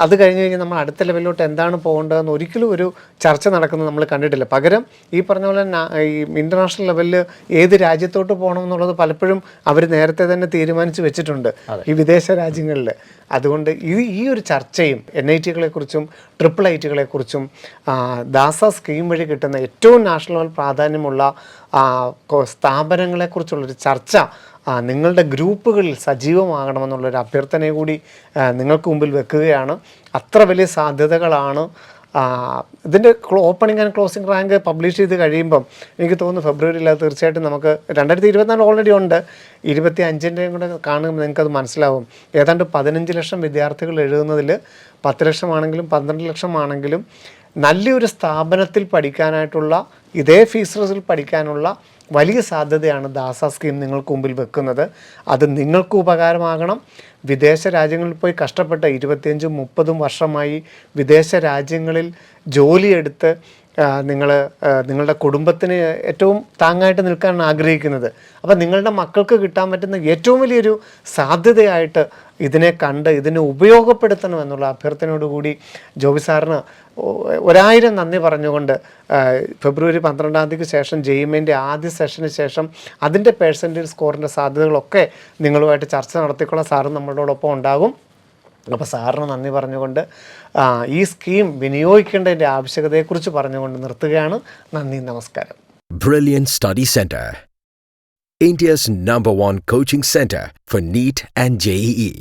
അത് കഴിഞ്ഞ് കഴിഞ്ഞാൽ നമ്മൾ അടുത്ത ലെവലിലോട്ട് എന്താണ് പോകേണ്ടതെന്ന് ഒരിക്കലും ഒരു ചർച്ച നടക്കുന്നത് നമ്മൾ കണ്ടിട്ടില്ല. പകരം ഈ പറഞ്ഞ പോലെ ഈ ഇൻ്റർനാഷണൽ ലെവലിൽ ഏത് രാജ്യത്തോട്ട് പോകണം എന്നുള്ളത് പലപ്പോഴും അവർ നേരത്തെ തന്നെ തീരുമാനിച്ച് വെച്ചിട്ടുണ്ട് ഈ വിദേശ രാജ്യങ്ങളിൽ. അതുകൊണ്ട് ഈ ഒരു ചർച്ചയും NIT-കളെക്കുറിച്ചും IIIT-കളെക്കുറിച്ചും ദാസ സ്കീം വഴി കിട്ടുന്ന ഏറ്റവും നാഷണൽ ലെവൽ പ്രാധാന്യമുള്ള സ്ഥാപനങ്ങളെക്കുറിച്ചുള്ളൊരു ചർച്ച നിങ്ങളുടെ ഗ്രൂപ്പുകളിൽ സജീവമാകണമെന്നുള്ളൊരു അഭ്യർത്ഥന കൂടി നിങ്ങൾക്ക് മുമ്പിൽ വെക്കുകയാണ്. അത്ര വലിയ സാധ്യതകളാണ്. ഇതിൻ്റെ opening and closing rank publish ചെയ്ത് കഴിയുമ്പം എനിക്ക് തോന്നുന്നു ഫെബ്രുവരിയിൽ അത് തീർച്ചയായിട്ടും നമുക്ക് 2024 ഓൾറെഡി ഉണ്ട്, 25-ൻ്റെയും കൂടെ കാണുമ്പോൾ നിങ്ങൾക്കത് മനസ്സിലാവും. ഏതാണ്ട് 15 ലക്ഷം വിദ്യാർത്ഥികൾ എഴുതുന്നതിൽ 10 ലക്ഷമാണെങ്കിലും 12 ലക്ഷമാണെങ്കിലും നല്ലൊരു സ്ഥാപനത്തിൽ പഠിക്കാനായിട്ടുള്ള ഇതേ ഫീസ് റേറ്റിൽ പഠിക്കാനുള്ള വലിയ സാധ്യതയാണ് ദാസ സ്കീം നിങ്ങൾക്ക് മുമ്പിൽ വെക്കുന്നത്. അത് നിങ്ങൾക്ക് ഉപകാരമാകണം. വിദേശ രാജ്യങ്ങളിൽ പോയി കഷ്ടപ്പെട്ട 25-30 വർഷമായി വിദേശ രാജ്യങ്ങളിൽ ജോലിയെടുത്ത് നിങ്ങളുടെ കുടുംബത്തിന് ഏറ്റവും താങ്ങായിട്ട് നിൽക്കാനാണ് ആഗ്രഹിക്കുന്നത്. അപ്പോൾ നിങ്ങളുടെ മക്കൾക്ക് കിട്ടാൻ പറ്റുന്ന ഏറ്റവും വലിയൊരു സാധ്യതയായിട്ട് ഇതിനെ കണ്ട് ഇതിനെ ഉപയോഗപ്പെടുത്തണം എന്നുള്ള അഭ്യർത്ഥനയോടുകൂടി ജോബി സാറിന് 1000 നന്ദി പറഞ്ഞുകൊണ്ട് ഫെബ്രുവരി 12 ശേഷം JEE ആദ്യ സെഷന് ശേഷം അതിൻ്റെ പെർസെൻറ്റേജ് സ്കോറിൻ്റെ സാധ്യതകളൊക്കെ നിങ്ങളുമായിട്ട് ചർച്ച നടത്തിക്കൊള്ളാം. സാറും നമ്മളോടൊപ്പം ഉണ്ടാകും. അപ്പോൾ സാറിന് നന്ദി പറഞ്ഞുകൊണ്ട് ഈ സ്കീം വിനിയോഗിക്കേണ്ടതിൻ്റെ ആവശ്യകതയെക്കുറിച്ച് പറഞ്ഞുകൊണ്ട് നിർത്തുകയാണ്. നന്ദി, നമസ്കാരം. Brilliant Study Center, India's #1 coaching center for NEET and JEE.